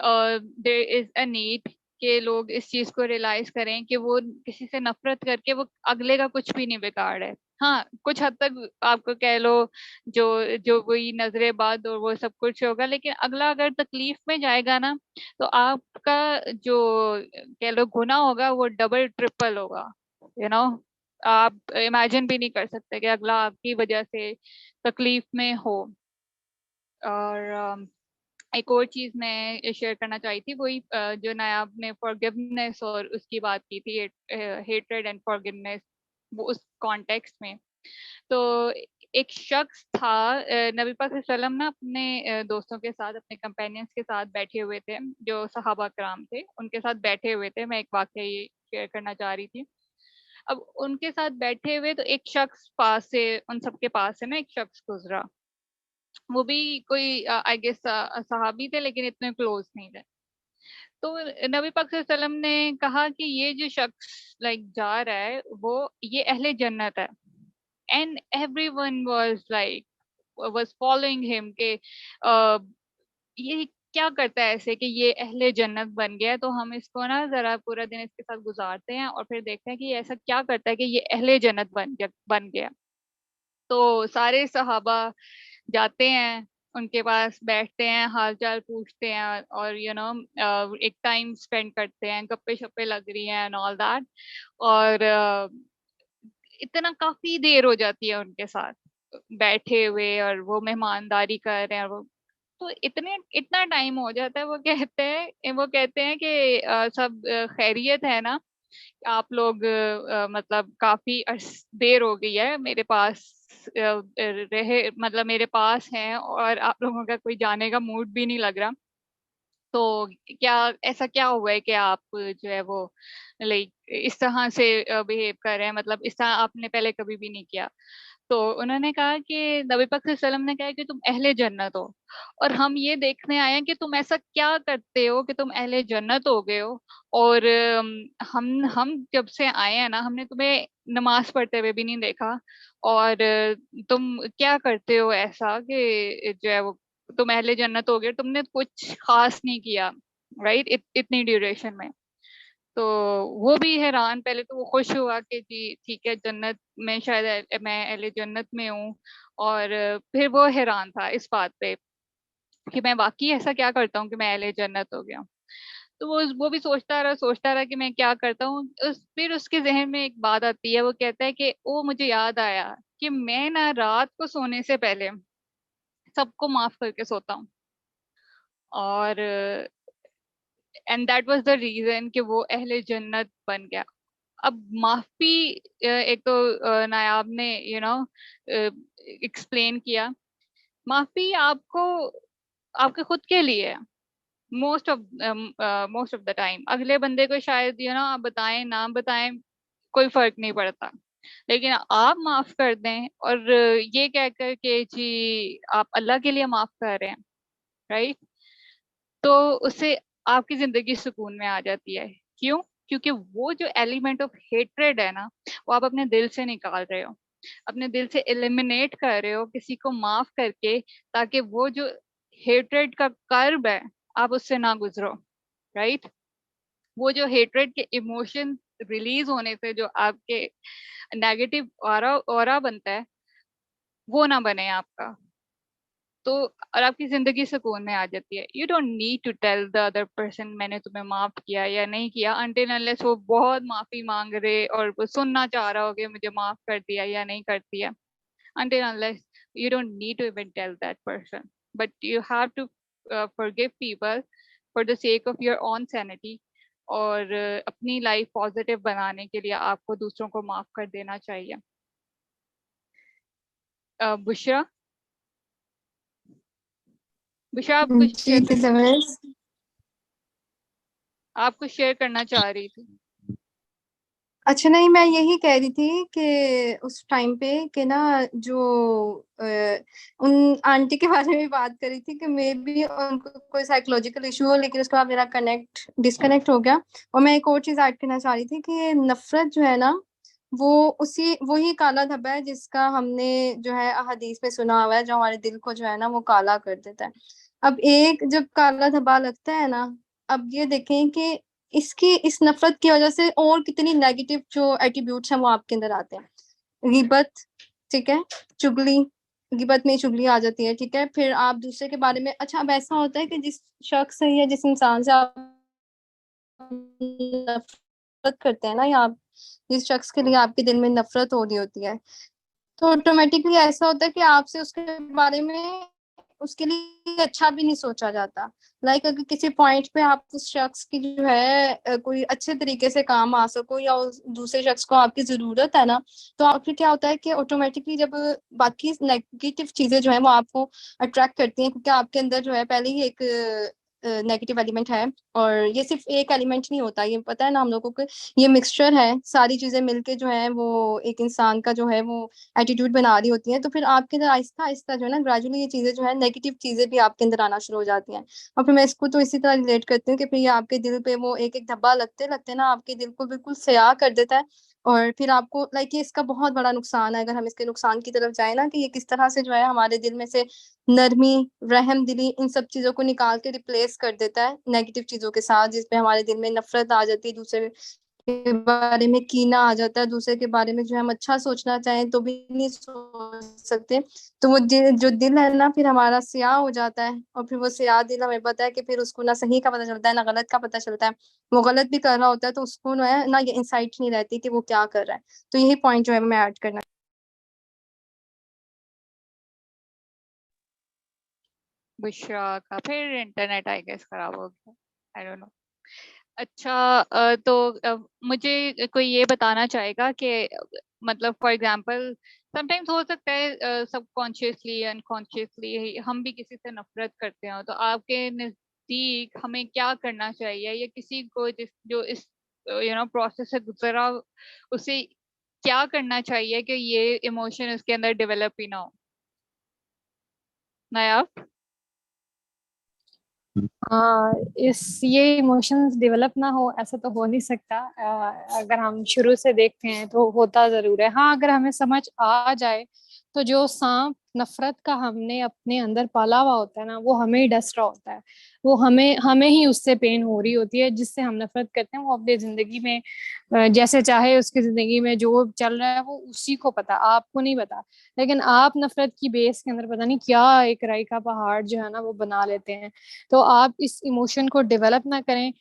there is a need कि लोग इस चीज को रियलाइज करें कि वो किसी से नफरत करके वो अगले का कुछ भी नहीं बिगाड़ है। हाँ, कुछ हद तक आपको कह लो जो जो वही नजरे बाद और वो सब कुछ होगा, लेकिन अगला अगर तकलीफ में जाएगा ना, तो आपका जो कह लो गुनाह होगा वो डबल ट्रिपल होगा। यू नो, आप इमेजिन भी नहीं कर सकते कि अगला आपकी वजह से तकलीफ में हो। और एक और चीज मैं शेयर करना चाही थी, वही जो नायाब ने फॉरगिवनेस और उसकी बात की थी, हेट्रेड एंड फॉरगिवनेस, वो उस कॉन्टेक्स्ट में। तो एक शख्स था, नबी पाक सल्लल्लाहु अलैहि वसल्लम ना अपने दोस्तों के साथ, अपने कंपेनियंस के साथ बैठे हुए थे, जो सहाबा कराम थे उनके साथ बैठे हुए थे। मैं एक वाकया ये शेयर करना चाह रही थी। अब उनके साथ बैठे हुए तो एक शख्स पास से, उन सबके पास से ना एक शख्स गुजरा। वो भी कोई आई गेस सहाबी थे, लेकिन इतने क्लोज नहीं थे। तो नबी पाक सल्लल्लाहु अलैहि वसल्लम ने कहा कि ये जो शख्स लाइक जा रहा है वो ये अहले जन्नत है। And everyone was following him के ये क्या करता है ऐसे कि ये अहले जन्नत बन गया है, तो हम इसको ना जरा पूरा दिन इसके साथ गुजारते हैं और फिर देखते हैं कि ये ऐसा क्या करता है कि ये अहले जन्नत बन गया। तो सारे सहाबा जाते हैं, उनके पास बैठते हैं, हालचाल पूछते हैं और एक टाइम स्पेंड करते हैं, गप्पे शप्पे लग रही हैं एंड ऑल दैट। और इतना काफी देर हो जाती है उनके साथ बैठे हुए और वो मेहमानदारी कर रहे हैं। वो तो इतना टाइम हो जाता है, वो कहते हैं कि सब खैरियत है ना, आप लोग मतलब काफी देर हो गई है मेरे पास रहे, मतलब मेरे पास हैं और आप लोगों का कोई जाने का मूड भी नहीं लग रहा। तो क्या ऐसा क्या हुआ है कि आप जो है वो लाइक इस तरह से बिहेव कर रहे हैं, मतलब इस तरह आपने पहले कभी भी नहीं किया। तो उन्होंने कहा कि नबी पाक सल्लल्लाहु अलैहि वसल्लम ने कहा कि तुम अहले जन्नत हो, और हम ये देखने आए हैं कि तुम ऐसा क्या करते हो कि तुम अहले जन्नत हो गए हो। और हम जब से आए हैं ना, हमने तुम्हें नमाज पढ़ते हुए भी नहीं देखा। और तुम क्या करते हो ऐसा कि जो है वो तुम अहले जन्नत हो गए, तुमने कुछ खास नहीं किया, राइट, इतनी ड्यूरेशन में। तो वो भी हैरान, पहले तो वो खुश हुआ कि जी ठीक है, जन्नत में शायद मैं अहले जन्नत में हूँ। और फिर वो हैरान था इस बात पे कि मैं वाकई ऐसा क्या करता हूँ कि मैं अहले जन्नत हो गया। तो वो भी सोचता रहा कि मैं क्या करता हूँ। फिर उसके जहन में एक बात आती है, वो कहता है कि वो मुझे याद आया कि मैं ना रात को सोने से पहले सबको माफ करके सोता हूँ। और and that was the reason कि वो अहले जन्नत बन गया। अब माफी, एक तो नायाब ने एक्सप्लेन किया, माफी आपको आपके खुद के लिए है मोस्ट ऑफ द टाइम। अगले बंदे को शायद आप बताएं ना बताएं, कोई फर्क नहीं पड़ता। लेकिन आप माफ कर दें और ये कहकर के जी आप अल्लाह के लिए माफ कर रहे हैं, राइट, तो उससे आपकी जिंदगी सुकून में आ जाती है। क्यों? क्योंकि वो जो एलिमेंट ऑफ हेट्रेड है ना, वो आप अपने दिल से निकाल रहे हो, अपने दिल से एलिमिनेट कर रहे हो किसी को माफ करके, ताकि वो जो हेट्रेड का कर्ब है आप उससे ना गुजरो, राइट। वो जो हेट्रेड के इमोशन रिलीज होने से जो आपके नेगेटिव ऑरा बनता है, वो ना बने आपका। तो और आपकी जिंदगी सुकून में आ जाती है। You don't need to tell the other person मैंने तुम्हें माफ किया या नहीं किया, अनटिल अनलेस वो बहुत माफी मांग रहे और वो सुनना चाह रहा हो कि मुझे माफ कर दिया या नहीं कर दिया। Until unless you don't need to even tell that person, but you have to forgive people for the sake of your own sanity। और अपनी लाइफ पॉजिटिव बनाने के लिए आपको दूसरों को माफ कर देना चाहिए। बुशरा, आप कुछ जी तिलवैस, आप कुछ शेयर करना चाह रही थी। अच्छा नहीं, मैं यही कह रही थी कि उस टाइम पे कि ना जो उन आंटी के बारे में बात करी थी कि मे बी उनको कोई साइकोलॉजिकल इशू हो, लेकिन उसके बाद मेरा डिस्कनेक्ट हो गया। और मैं एक और चीज ऐड करना चाह रही थी कि नफरत जो है ना, वो वही काला धब्बा है जिसका हमने जो है हदीस में सुना हुआ है, जो हमारे दिल को जो है ना वो काला कर देता है। अब एक जब काला धब्बा लगता है ना, अब ये देखें कि इस नफरत की वजह से और कितनी नेगेटिव जो एट्रीब्यूट्स हैं वो आपके अंदर आते हैं। गिबत, ठीक है, चुगली, गिबत में चुगली आ जाती है, ठीक है। फिर आप दूसरे के बारे में, अच्छा अब ऐसा होता है कि जिस शख्स से या जिस इंसान से आप नफरत करते हैं ना, या आप जिस शख्स के लिए आपके दिल में नफरत हो रही होती है, तो ऑटोमेटिकली ऐसा होता है कि आपसे उसके बारे में उसके लिए अच्छा भी नहीं सोचा जाता। लाइक अगर किसी पॉइंट पे आप उस शख्स की जो है कोई अच्छे तरीके से काम आ सको, या उस दूसरे शख्स को आपकी जरूरत है ना, तो फिर क्या होता है कि ऑटोमेटिकली जब बाकी नेगेटिव चीजें जो है वो आपको अट्रैक्ट करती हैं, क्योंकि आपके अंदर जो है पहले ही एक नेगेटिव एलिमेंट है। और ये सिर्फ एक एलिमेंट नहीं होता, ये पता है ना हम लोगों को, ये मिक्सचर है, सारी चीजें मिलके जो है वो एक इंसान का जो है वो एटीट्यूड बना रही होती हैं। तो फिर आपके अंदर आहिस्ता आहिस्ता जो है ना ग्रेजुअली ये चीजें जो है नेगेटिव चीजें भी आपके अंदर आना शुरू हो जाती हैं। और फिर मैं इसको तो इसी तरह रिलेट करती हूँ कि फिर ये आपके दिल पे वो एक एक धब्बा लगते लगते ना आपके दिल को बिल्कुल स्याह कर देता है। और फिर आपको लाइक ये इसका बहुत बड़ा नुकसान है, अगर हम इसके नुकसान की तरफ जाए ना, कि ये किस तरह से जो है हमारे दिल में से नरमी, रहम दिली, इन सब चीजों को निकाल के रिप्लेस कर देता है नेगेटिव चीजों के साथ, जिसपे हमारे दिल में नफरत आ जाती है, दूसरे के बारे में कीना आ जाता है, दूसरे के बारे में जो हम अच्छा सोचना चाहें तो भी नहीं सोच सकते। तो वो जो दिल है ना फिर हमारा स्याह हो जाता है, और फिर वो स्याह दिल हमें पता है कि फिर उसको ना सही का पता चलता है ना गलत का पता चलता है। वो गलत भी कर रहा होता है तो उसको ना ये इंसाइट नहीं रहती कि वो क्या कर रहा है। तो यही पॉइंट जो है मैं ऐड करना। बुशरा का फिर इंटरनेट आई गेस खराब हो गया, आई डोंट नो। अच्छा, तो मुझे कोई ये बताना चाहेगा कि मतलब फॉर एग्जांपल समटाइम्स हो सकता है सबकॉन्शियसली अनकॉन्शियसली हम भी किसी से नफरत करते हो, तो आपके नजदीक हमें क्या करना चाहिए, या किसी को जो इस प्रोसेस से गुजरा उसे क्या करना चाहिए कि ये इमोशन उसके अंदर डेवलप ही ना हो? नायाब? हाँ, इस ये इमोशंस डेवलप ना हो ऐसा तो हो नहीं सकता। अगर हम शुरू से देखते हैं तो होता जरूर है। हाँ, अगर हमें समझ आ जाए तो जो सांप नफरत का हमने अपने अंदर पाला हुआ होता है ना, वो हमें ही डस रहा होता है। वो हमें हमें ही उससे पेन हो रही होती है, जिससे हम नफरत करते हैं। वो अपनी जिंदगी में जैसे चाहे उसकी जिंदगी में जो चल रहा है वो उसी को पता, आपको नहीं पता। लेकिन आप नफरत की बेस के अंदर पता नहीं क्या एक राई का पहाड़ जो है ना वो बना लेते हैं। तो आप इस इमोशन को डेवलप ना करें।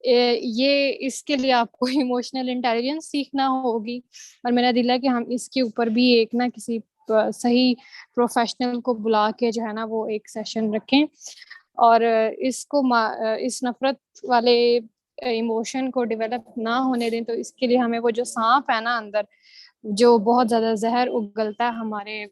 ये इसके लिए आपको इमोशनल इंटेलिजेंस सीखना होगी। और मेरा दिल है कि हम इसके ऊपर भी एक ना किसी सही प्रोफेशनल को बुला के जो है ना वो एक सेशन रखें, और इस नफरत वाले इमोशन को डेवलप ना होने दें। तो इसके लिए हमें वो जो सांप है ना अंदर, जो बहुत ज्यादा जहर उगलता है हमारे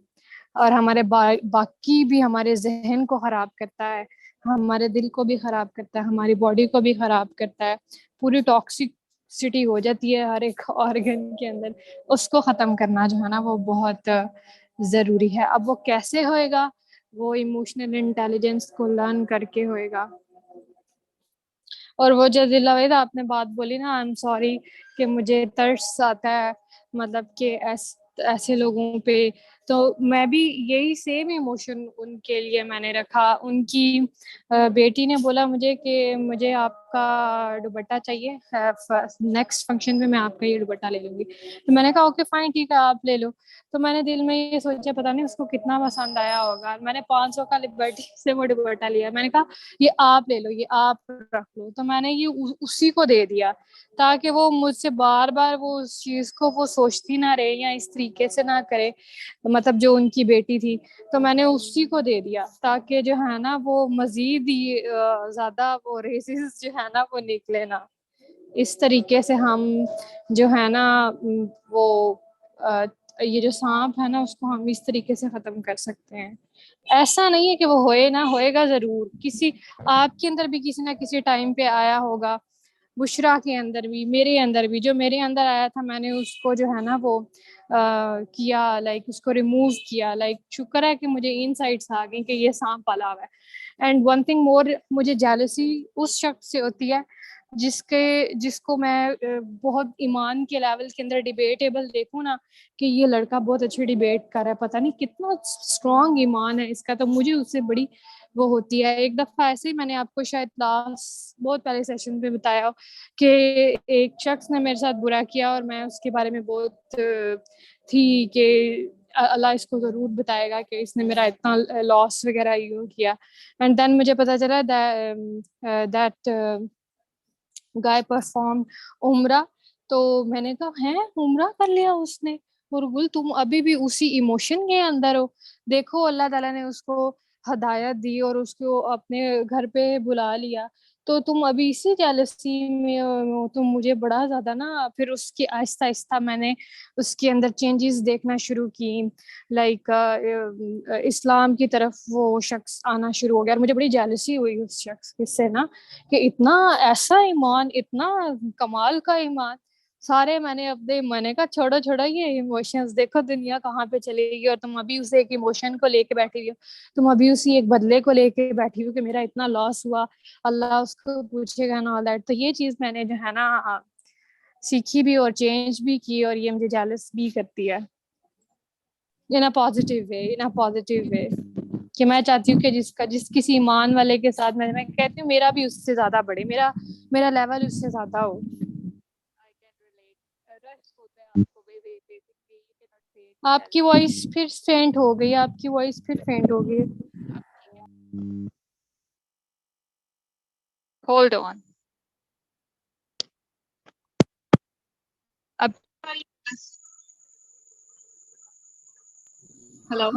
और हमारे बाकी भी हमारे जहन को खराब करता है, हमारे दिल को भी खराब करता है, हमारी बॉडी को भी खराब करता है, पूरी टॉक्सिसिटी हो जाती है हर एक ऑर्गन के अंदर। उसको खत्म करना जो है ना वो बहुत जरूरी है। अब वो कैसे होएगा? वो इमोशनल इंटेलिजेंस को लर्न करके होएगा। और वो जो दिलावेद आपने बात बोली ना, आई एम सॉरी, कि मुझे तरस आता है मतलब कि ऐसे लोगों पे। तो मैं भी यही सेम इमोशन उनके लिए मैंने रखा। उनकी बेटी ने बोला मुझे कि मुझे आपका दुपट्टा चाहिए, नेक्स्ट फंक्शन में मैं आपका ये दुपट्टा ले लूंगी। तो मैंने कहा ओके फाइन, ठीक है आप ले लो। तो मैंने दिल में ये सोचा पता नहीं उसको कितना पसंद आया होगा। मैंने 500 का लिबर्टी से वो दुपट्टा लिया। मैंने कहा ये आप ले लो, ये आप रख लो। तो मैंने ये उसी को दे दिया, ताकि वो मुझसे बार बार वो उस चीज को वो सोचती ना रहे या इस तरीके से ना करे, मतलब जो उनकी बेटी थी। तो मैंने उसी को दे दिया ताकि जो है ना वो मजीद ही ज्यादा वो रेसिस जो है ना वो निकले ना। इस तरीके से हम जो है ना वो अ, ये जो सांप है ना उसको हम इस तरीके से खत्म कर सकते हैं। ऐसा नहीं है कि वो होए ना, होएगा जरूर। किसी आपके अंदर भी किसी ना किसी टाइम पे आया होगा, बुशरा के अंदर भी, मेरे अंदर भी। जो मेरे अंदर आया था मैंने उसको जो है ना वो किया, लाइक उसको रिमूव किया। लाइक शुक्र है कि मुझे इनसाइट्स आ गई कि ये सांप पाला हुआ है। एंड वन थिंग मोर, मुझे जेलसी उस शख्स से होती है जिसको मैं बहुत ईमान के लेवल के अंदर डिबेटेबल देखूं ना, कि ये लड़का बहुत अच्छी डिबेट कर रहा है, पता नहीं कितना स्ट्रॉन्ग ईमान है इसका। तो मुझे उससे बड़ी वो होती है। एक दफा ऐसे ही मैंने आपको शायद लास्ट बहुत पहले सेशन पे बताया हो कि एक शख्स ने मेरे साथ बुरा किया और मैं उसके बारे में बहुत थी कि अल्लाह इसको जरूर बताएगा कि इसने मेरा इतना लॉस वगैरह यूं किया। एंड देन मुझे पता चला दैट गाय परफॉर्म उम्रा। तो मैंने कहा है उम्रा कर लिया उसने? गुल तुम अभी भी उसी इमोशन के अंदर हो। देखो अल्लाह ताला ने उसको हदायत दी और उसको अपने घर पे बुला लिया, तो तुम अभी इसी जेलसी में हो, तुम मुझे बड़ा ज्यादा ना। फिर उसकी आहिस्ता आहिस्ता मैंने उसके अंदर चेंजेस देखना शुरू की, लाइक इस्लाम की तरफ वो शख्स आना शुरू हो गया, और मुझे बड़ी जेलसी हुई उस शख्स से ना, कि इतना ऐसा ईमान, इतना कमाल का ईमान। सारे मैंने अपने, मैंने कहा छोड़ो छोड़ो ये इमोशंस, देखो दुनिया कहाँ पे चली गई, और तुम अभी उसे एक इमोशन को लेके बैठी हुई हो, तुम अभी उसी एक बदले को लेके बैठी हो कि मेरा इतना लॉस हुआ, अल्लाह उसको पूछेगा ना, ऑल दैट। तो ये चीज मैंने जो है ना सीखी भी और चेंज भी की, और ये मुझे जेलस भी करती है इन a positive way, in a positive way, कि मैं चाहती हूँ कि जिस किसी ईमान वाले के साथ मैं कहती हूँ मेरा भी उससे ज्यादा बढ़े, मेरा लेवल उससे ज्यादा हो। I can relate. Rush होता है आपको basically you cannot say आपकी jealous. वॉइस फिर फेंट हो गई, आपकी वॉइस फिर फेंट हो गई। अब ठीक है. Hold on. अब हेलो.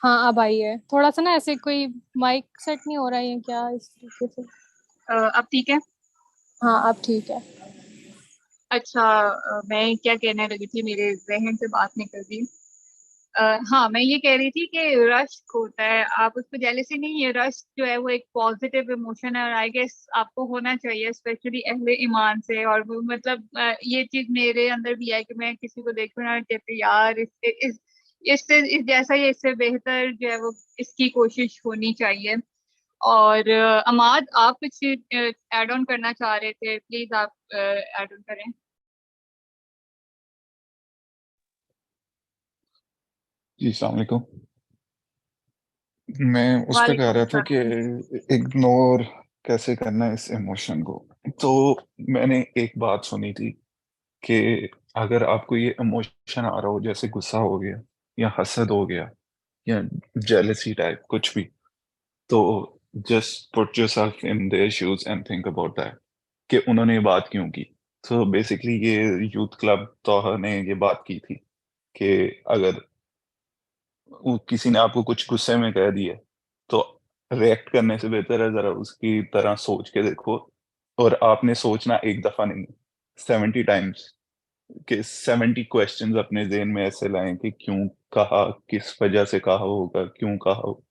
हाँ अब आई है। थोड़ा सा ना ऐसे कोई माइक सेट नहीं हो रहा है क्या इस तरीके से? अब ठीक है. हाँ अब ठीक है। अच्छा, मैं क्या कहने लगी थी, मेरे जहन से बात निकल गई. हाँ, मैं ये कह रही थी कि रश होता है, आप उसको जेलेसी नहीं है, रश जो है वो एक पॉजिटिव इमोशन है, और आई गेस आपको होना चाहिए स्पेशली अहले ईमान से. और वो मतलब ये चीज मेरे अंदर भी है कि मैं किसी को देखूं ना कहती यार इससे इस जैसा या इससे बेहतर जो है वो इसकी कोशिश होनी चाहिए. और अमाद, आप कुछ ऐड ऑन करना चाह रहे थे, प्लीज आप ऐड ऑन करें. जी अस्सलाम वालेकुम। मैं उस पे कह वालेकुम रहा था कि सलाम. इग्नोर कैसे करना है इस इमोशन को। तो मैंने एक बात सुनी थी कि अगर आपको ये इमोशन आ रहा हो, जैसे गुस्सा हो गया या हसद हो गया या जेलसी टाइप कुछ भी, तो just put yourself in their shoes and think about that, कि उन्होंने ये बात क्यों की। तो बेसिकली ये यूथ क्लब तोहा ने ये बात की थी कि अगर किसी ने आपको कुछ गुस्से में कह दिया तो रिएक्ट करने से बेहतर है जरा उसकी तरह सोच के देखो। और आपने सोचना एक दफा नहीं, 70 टाइम्स, कि 70 क्वेश्चंस अपने जेहन में ऐसे लाएं कि क्यों कहा, किस वजह से कहा होगा, क्यों कहा हो।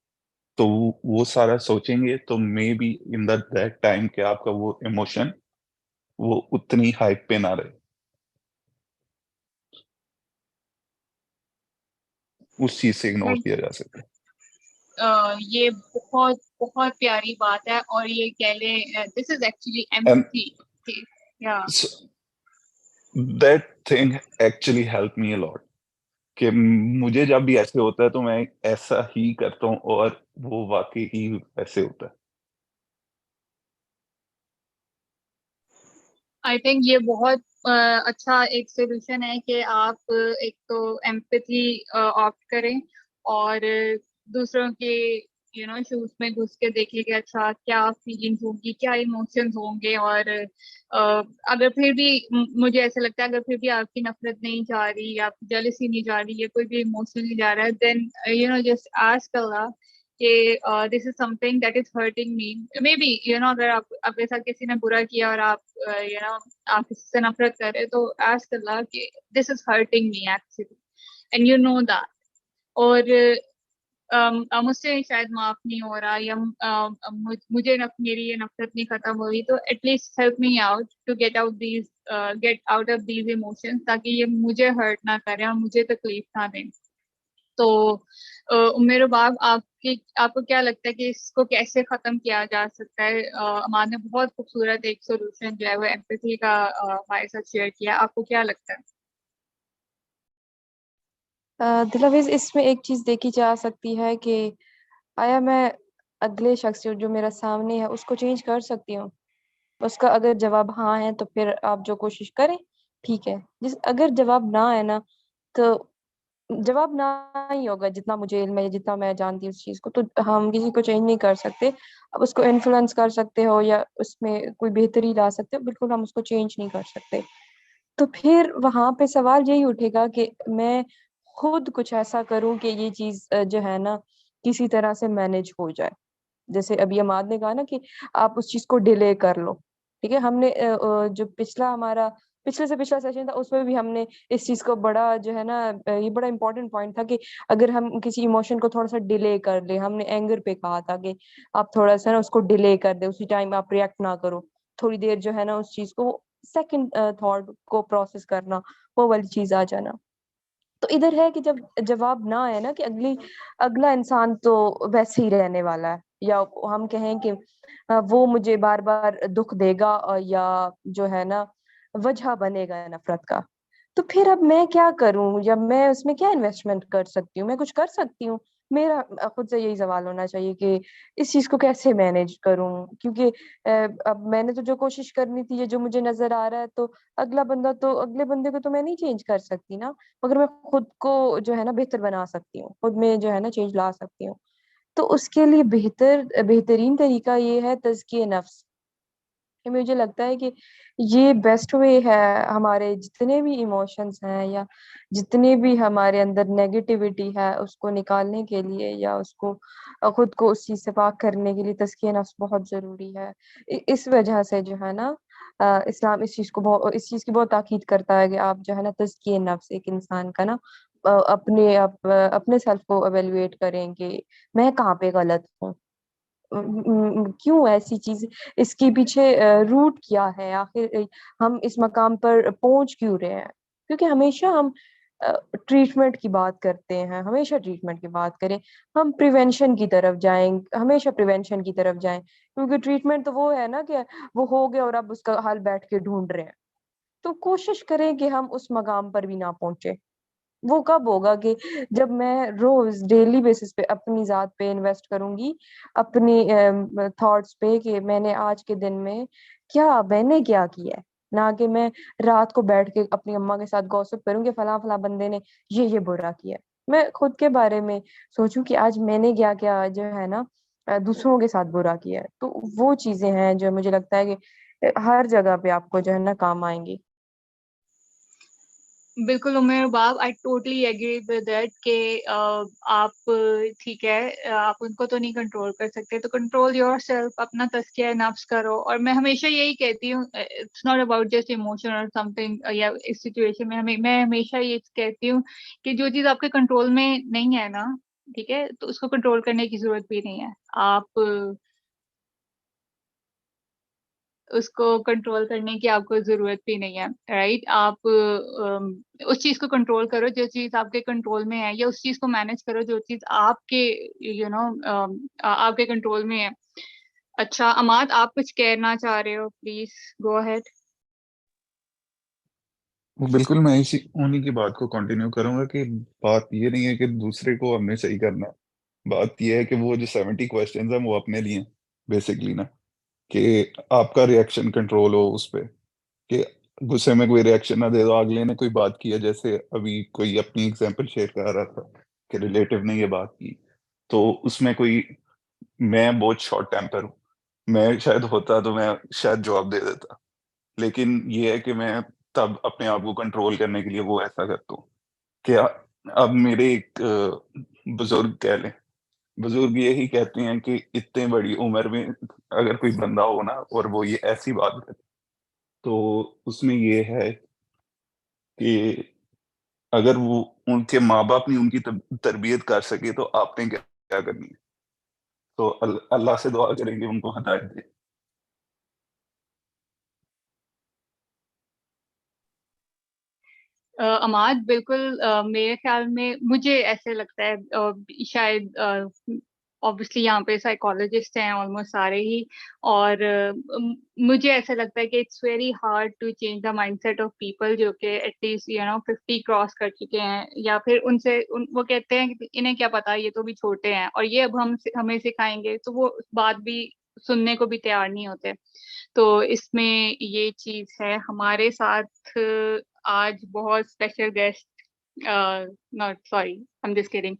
तो वो सारा सोचेंगे तो may be in that time के आपका वो इमोशन वो उतनी हाइप पे ना रहे, उस चीज से इग्नोर किया जा सकता है। ये बहुत बहुत प्यारी बात है, और ये कह लें this is actually and empathy. या that thing actually help me a lot, कि मुझे जब भी ऐसे होता है तो मैं ऐसा ही करता हूँ और वो वाकई ही ऐसे होता है। आई थिंक ये बहुत अच्छा एक सोल्यूशन है कि आप एक तो एम्पैथी ऑप्ट करें, और दूसरों के शूज में घुस के देखिए कि अच्छा क्या फीलिंग्स होंगी, क्या इमोशंस होंगे. और अगर फिर भी मुझे ऐसा लगता है अगर फिर भी आपकी नफरत नहीं जा रही, आपकी जेलसी नहीं जा रही है, कोई भी इमोशन नहीं जा रहा है, देन जस्ट आस्क अल्लाह कि this is something that is hurting me. May be अगर आप आपके साथ किसी ने बुरा किया और आप आप किसी से नफरत कर रहे हैं, तो आस्क अल्लाह कि this is hurting me actually, and you know that. और मुझसे शायद माफ नहीं हो रहा, या मेरी ये नफरत नहीं खत्म हुई, तो at least help me out to get out of these emotions, ताकि ये मुझे हर्ट ना करें और मुझे तकलीफ ना दें. तो मेरे बाप, आपको क्या लगता है कि इसको कैसे खत्म किया जा सकता है? अमान ने बहुत खूबसूरत एक सोल्यूशन जो है वो एम्पैथी का हमारे साथ शेयर किया. आपको क्या लगता है? दिलावेज, इसमें एक चीज देखी जा सकती है कि आया मैं अगले शख्स जो मेरा सामने है उसको चेंज कर सकती हूँ। उसका अगर जवाब हाँ है तो फिर आप जो कोशिश करें ठीक है। अगर जवाब ना है ना, तो जवाब ना ही होगा। जितना मुझे इल्म है, जितना मैं जानती हूँ उस चीज को, तो हम किसी को चेंज नहीं कर सकते। अब उसको इन्फ्लुएंस कर सकते हो या उसमें कोई बेहतरी ला सकते हो, बिल्कुल हम उसको चेंज नहीं कर सकते। तो फिर वहां पे सवाल यही उठेगा कि मैं खुद कुछ ऐसा करूं कि ये चीज जो है ना, किसी तरह से मैनेज हो जाए। जैसे अभी अमाद ने कहा ना कि आप उस चीज को डिले कर लो, ठीक है। हमने जो पिछले से पिछला सेशन था उसमें भी हमने इस चीज को बड़ा जो है ना ये बड़ा इंपॉर्टेंट पॉइंट था कि अगर हम किसी इमोशन को थोड़ा सा डिले कर ले, हमने एंगर पे कहा था कि आप थोड़ा सा ना उसको डिले कर दे, उसी टाइम आप रिएक्ट ना करो, थोड़ी देर जो है ना उस चीज को सेकंड थॉट को प्रोसेस करना, वो वाली चीज आ जाना। तो इधर है कि जब जवाब ना आए ना कि अगला इंसान तो वैसे ही रहने वाला है, या हम कहें कि वो मुझे बार बार दुख देगा, या जो है ना वजह बनेगा नफरत का। तो फिर अब मैं क्या करूं, या मैं उसमें क्या इन्वेस्टमेंट कर सकती हूँ, मैं कुछ कर सकती हूँ? मेरा खुद से यही सवाल होना चाहिए कि इस चीज को कैसे मैनेज करूं, क्योंकि अब मैंने तो जो कोशिश करनी थी, ये जो मुझे नजर आ रहा है, तो अगले बंदे को तो मैं नहीं चेंज कर सकती ना, मगर मैं खुद को जो है ना बेहतर बना सकती हूँ, खुद में जो है ना चेंज ला सकती हूँ। तो उसके लिए बेहतरीन तरीका ये है तज़किए नफ्स। कि मुझे लगता है कि ये बेस्ट वे है हमारे जितने भी इमोशंस हैं, या जितने भी हमारे अंदर नेगेटिविटी है उसको निकालने के लिए, या उसको खुद को उस चीज से पाक करने के लिए तज़किया नफ्स बहुत जरूरी है। इस वजह से जो है ना इस्लाम इस चीज की बहुत ताकीद करता है कि आप जो है ना तज़किया नफ्स, एक इंसान का ना अपने सेल्फ को एवेल्युएट करेंगे, मैं कहाँ पे गलत हूँ, क्यों ऐसी चीज, इसके पीछे रूट क्या है, आखिर हम इस मकाम पर पहुंच क्यों रहे हैं। क्योंकि हमेशा हम ट्रीटमेंट की बात करते हैं, हमेशा ट्रीटमेंट की बात करें, हम प्रिवेंशन की तरफ जाएं, हमेशा प्रिवेंशन की तरफ जाएं, क्योंकि ट्रीटमेंट तो वो है ना कि वो हो गया और अब उसका हल बैठ के ढूंढ रहे हैं। तो कोशिश करें कि हम उस मकाम पर भी ना पहुंचे। वो कब होगा कि जब मैं रोज डेली बेसिस पे अपनी जात पे इन्वेस्ट करूंगी, अपनी थॉट्स पे, कि मैंने आज के दिन में मैंने क्या किया है, ना कि मैं रात को बैठ के अपनी अम्मा के साथ गॉसिप करूंगी फला फला बंदे ने ये बुरा किया है। मैं खुद के बारे में सोचूं कि आज मैंने क्या क्या जो है ना दूसरों के साथ बुरा किया है। तो वो चीजें हैं जो मुझे लगता है कि हर जगह पे आपको जो है ना काम आएंगी। बिल्कुल Umer Bab, I totally agree with that कि आप ठीक है, आप उनको तो नहीं कंट्रोल कर सकते, तो कंट्रोल योरसेल्फ, अपना तज़किया नफ्स करो। और मैं हमेशा यही कहती हूँ, it's not about just emotion और समथिंग, या इस सिचुएशन में मैं हमेशा ये कहती हूँ कि जो चीज़ आपके कंट्रोल में नहीं है ना, ठीक है, तो उसको कंट्रोल करने की जरूरत भी नहीं है। आप उसको कंट्रोल करने की आपको जरूरत भी नहीं है, राइट। आप उस चीज को कंट्रोल करो जो चीज आपके कंट्रोल में है, या उस चीज को मैनेज करो जो चीज आपके आपके कंट्रोल में है। अच्छा अमाद, आप कुछ कहना चाह रहे हो, प्लीज गो अहेड। वो बिल्कुल मैं इसी उन्हीं की बात को कंटिन्यू करूंगा कि बात ये नहीं है कि दूसरे को हमने सही करना है। बात ये है कि वो जो 70 क्वेश्चंस हैं वो अपने लिए बेसिकली ना, कि आपका रिएक्शन कंट्रोल हो उस पे, कि गुस्से में कोई रिएक्शन ना दे दो। अगले ने कोई बात की है, जैसे अभी कोई अपनी एग्जांपल शेयर कर रहा था कि रिलेटिव ने ये बात की, तो उसमें कोई, मैं बहुत शॉर्ट टेम्पर हूँ, मैं शायद होता तो मैं शायद जवाब दे देता, लेकिन ये है कि मैं तब अपने आप को कंट्रोल करने के लिए वो ऐसा करता हूँ कि अब मेरे एक बुजुर्ग कह लें, बुजुर्ग यही कहते हैं कि इतने बड़ी उम्र में अगर कोई बंदा हो ना और वो ये ऐसी बात करे, तो उसमें ये है कि अगर वो उनके माँ-बाप ने उनकी तरबियत कर सके तो आपने क्या क्या करनी है? तो अल्लाह से दुआ करेंगे उनको हिदायत दे। अमाद, बिल्कुल मेरे ख्याल में मुझे ऐसे लगता है, शायद ऑब्वियसली यहाँ पे साइकोलॉजिस्ट हैं ऑलमोस्ट सारे ही, और मुझे ऐसा लगता है कि it's very hard to change the mindset of people जो कि एटलीस्ट 50 क्रॉस कर चुके हैं, या फिर वो कहते हैं कि इन्हें क्या पता, ये तो भी छोटे हैं और ये अब हमें सिखाएंगे, तो वो बात भी सुनने को भी तैयार नहीं होते। तो इसमें ये चीज है हमारे साथ। आज बहुत special guest, not sorry, I am just kidding,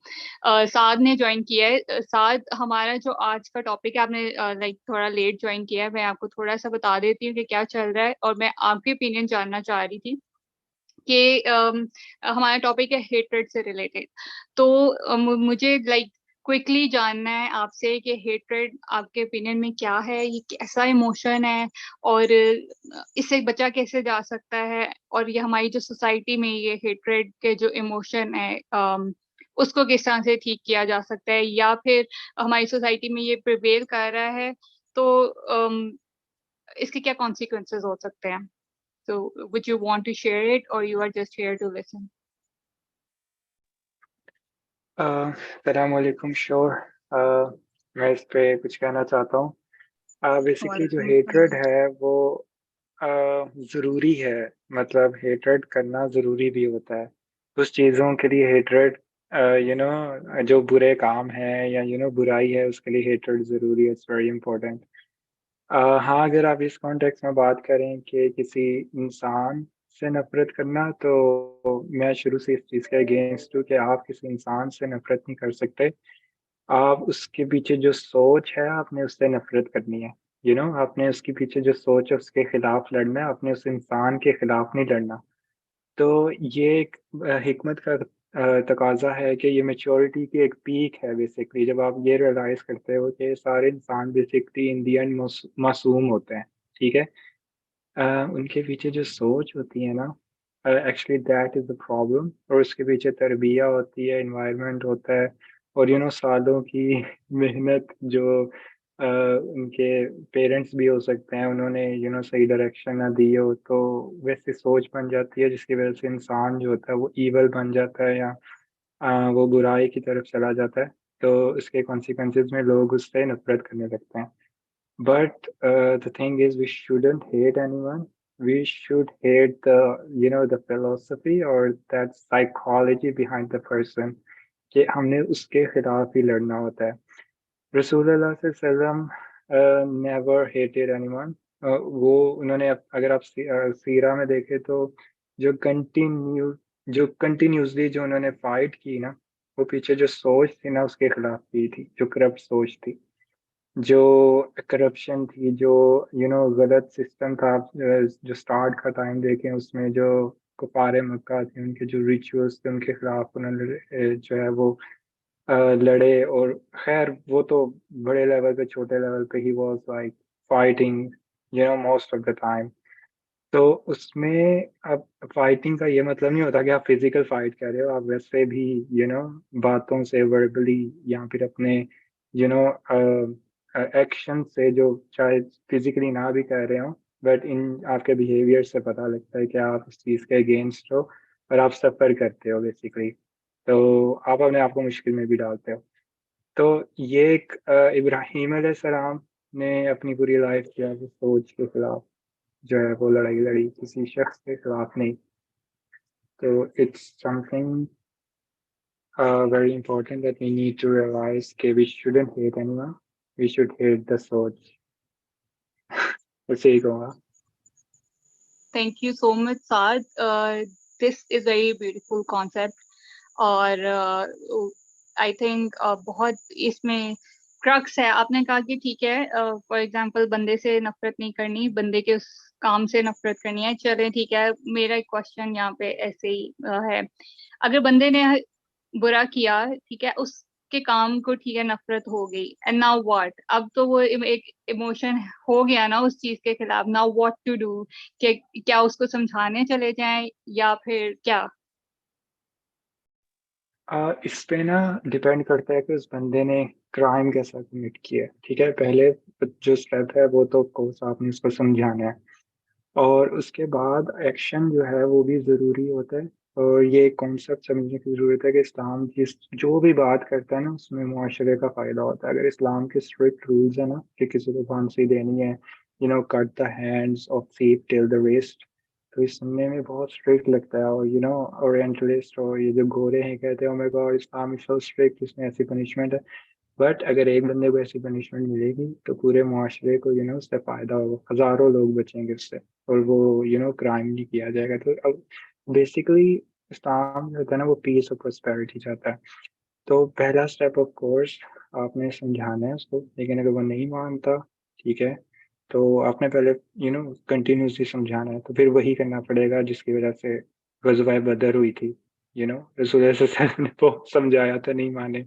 Saad ने ज्वाइन किया है। साद, हमारा जो आज का टॉपिक है, आपने लाइक थोड़ा लेट ज्वाइन किया है, मैं आपको थोड़ा सा बता देती हूँ कि क्या चल रहा है, और मैं आपकी ओपिनियन जानना चाह रही थी कि हमारा टॉपिक है हेट्रेड से रिलेटेड। तो मुझे लाइक क्विकली जानना है आपसे कि हेट्रेड आपके ओपिनियन में क्या है, ये कैसा इमोशन है और इससे बचा कैसे जा सकता है, और ये हमारी जो सोसाइटी में ये हेट्रेड के जो इमोशन है उसको किस तरह से ठीक किया जा सकता है, या फिर हमारी सोसाइटी में ये प्रिवेल कर रहा है तो इसके क्या कॉन्सिक्वेंसेस हो सकते हैं. So would you want to share it or you are just here to listen? अस्सलाम वालेकुम. श्योर, मैं इस पे कुछ कहना चाहता हूँ. बेसिकली जो हेट्रेड है वो ज़रूरी है, मतलब हेट्रेड करना ज़रूरी भी होता है. कुछ चीज़ों के लिए हेट्रेड जो बुरे काम है या बुराई है उसके लिए हेट्रेड ज़रूरी है. It's very important. हाँ, अगर आप इस कॉन्टेक्स्ट में बात करें कि किसी इंसान से नफरत करना, तो मैं शुरू से इस चीज़ के अगेंस्ट हूँ कि आप किसी इंसान से नफरत नहीं कर सकते. आप उसके पीछे जो सोच है आपने उससे नफरत करनी है. आपने उसके पीछे जो सोच है उसके खिलाफ लड़ना है, आपने उस इंसान के खिलाफ नहीं लड़ना. तो ये एक हिकमत का तकाजा है कि ये मैच्योरिटी की एक पीक है बेसिकली, जब आप ये रियलाइज करते हो कि सारे इंसान बेसिकली इन दी एंड मासूम होते हैं. ठीक है. उनके पीछे जो सोच होती है ना, actually that is the problem. और उसके पीछे तरबिया होती है, इन्वायरमेंट होता है, और सालों की मेहनत जो उनके पेरेंट्स भी हो सकते हैं, उन्होंने सही डायरेक्शन ना दी हो, तो वैसी सोच बन जाती है जिसकी वजह से इंसान जो होता है वो ईवल बन जाता है या वो बुराई की तरफ चला जाता है. तो इसके कॉन्सिक्वेंसेस में लोग उससे नफरत करने लगते हैं. But the thing is, we shouldn't hate anyone. We should hate the philosophy or that psychology behind the person. कि हमने उसके खिलाफ ही लड़ना होता है. रसूलुल्लाह सल्लल्लाहु अलैहि वसल्लम never hated anyone. वो उन्होंने अगर आप सीरा में देखें तो जो कंटिन्यूसली जो उन्होंने फाइट की ना, वो पीछे जो सोच थी ना उसके खिलाफ की थी, जो करप्ट सोच थी, जो करप्शन थी, जो गलत सिस्टम था. आप जो स्टार्ट का टाइम देखें उसमें जो कुफारे मक्का थे, उनके जो रिचुअल्स थे उनके खिलाफ उन्होंने जो है वो लड़े. और खैर वो तो बड़े लेवल पे, छोटे लेवल पे he was like fighting most of the time. तो उसमें अब फाइटिंग का ये मतलब नहीं होता कि आप फिजिकल फाइट कर रहे हो, आप वैसे भी बातों से, वर्बली, या फिर अपने एक्शन से, जो चाहे फिजिकली ना भी कर रहे हो, बट इन आपके बिहेवियर से पता लगता है कि आप इस चीज़ के अगेंस्ट हो और आप सफ़र करते हो बेसिकली. तो आप अपने आप को मुश्किल में भी डालते हो. तो ये एक इब्राहीम अलैहिस्सलाम ने अपनी पूरी लाइफ किया वो सोच के खिलाफ जो है वो लड़ाई लड़ी, किसी शख्स के खिलाफ नहीं. तो it's something very important that we need to realize कि we shouldn't hate anyone, we should hate the सोच. बस यही कहूँगा. Thank you so much, Saad. This is very beautiful concept. और I think बहुत इसमें क्रक्स है. आपने कहा कि ठीक है, फॉर एग्जांपल बंदे से नफरत नहीं करनी, बंदे के उस काम से नफरत करनी है. चलें ठीक है, मेरा एक क्वेश्चन यहाँ पे ऐसे ही है. अगर बंदे ने बुरा किया, ठीक है, उसके काम को ठीक है नफरत हो गई, एंड नाउ व्हाट? अब तो वो एक इमोशन हो गया ना उस चीज के खिलाफ. Now what to do? कि क्या उसको समझाने चले जाएं या फिर क्या? इस पे ना डिपेंड करता है कि उस बंदे ने क्राइम कैसा कमिट किया है. ठीक है, पहले जो स्टेप है वो तो कोर्स आपने उसको समझाना है, और उसके बाद एक्शन जो है वो भी ज़रूरी होता है. और ये कॉन्सेप्ट समझने की ज़रूरत है कि इस्लाम जिस जो भी बात करता है ना उसमें मुआशरे का फ़ायदा होता है. अगर इस्लाम के स्ट्रिक्ट रूल्स है ना कि किसी को फांसी देनी है, cut the hands of thief till the wrist, तो ये सुनने में बहुत स्ट्रिक्ट लगता है. और ओरिएंटलिस्ट और ये जो गोरे हैं कहते हैं, oh my God, Islam is so strict, इसमें ऐसी पनिशमेंट है. बट अगर एक बंदे को ऐसी पनिशमेंट मिलेगी तो पूरे मुआशरे को उससे फ़ायदा होगा, हज़ारों लोग बचेंगे उससे, और वो क्राइम नहीं किया जाएगा. तो अब बेसिकली इस्लाम जो होता है ना वो पीस और प्रॉस्पेरिटी चाहता है. तो पहला स्टेप ऑफ कोर्स आपने समझाना है उसको, लेकिन अगर वो नहीं मानता, ठीक है, तो आपने पहले कंटिन्यूसली समझाना है. तो फिर वही करना पड़ेगा जिसकी वजह से ग़ज़वा बदर हुई थी. रसूल सल्लल्लाहु अलैहि वसल्लम ने बहुत समझाया था, नहीं माने.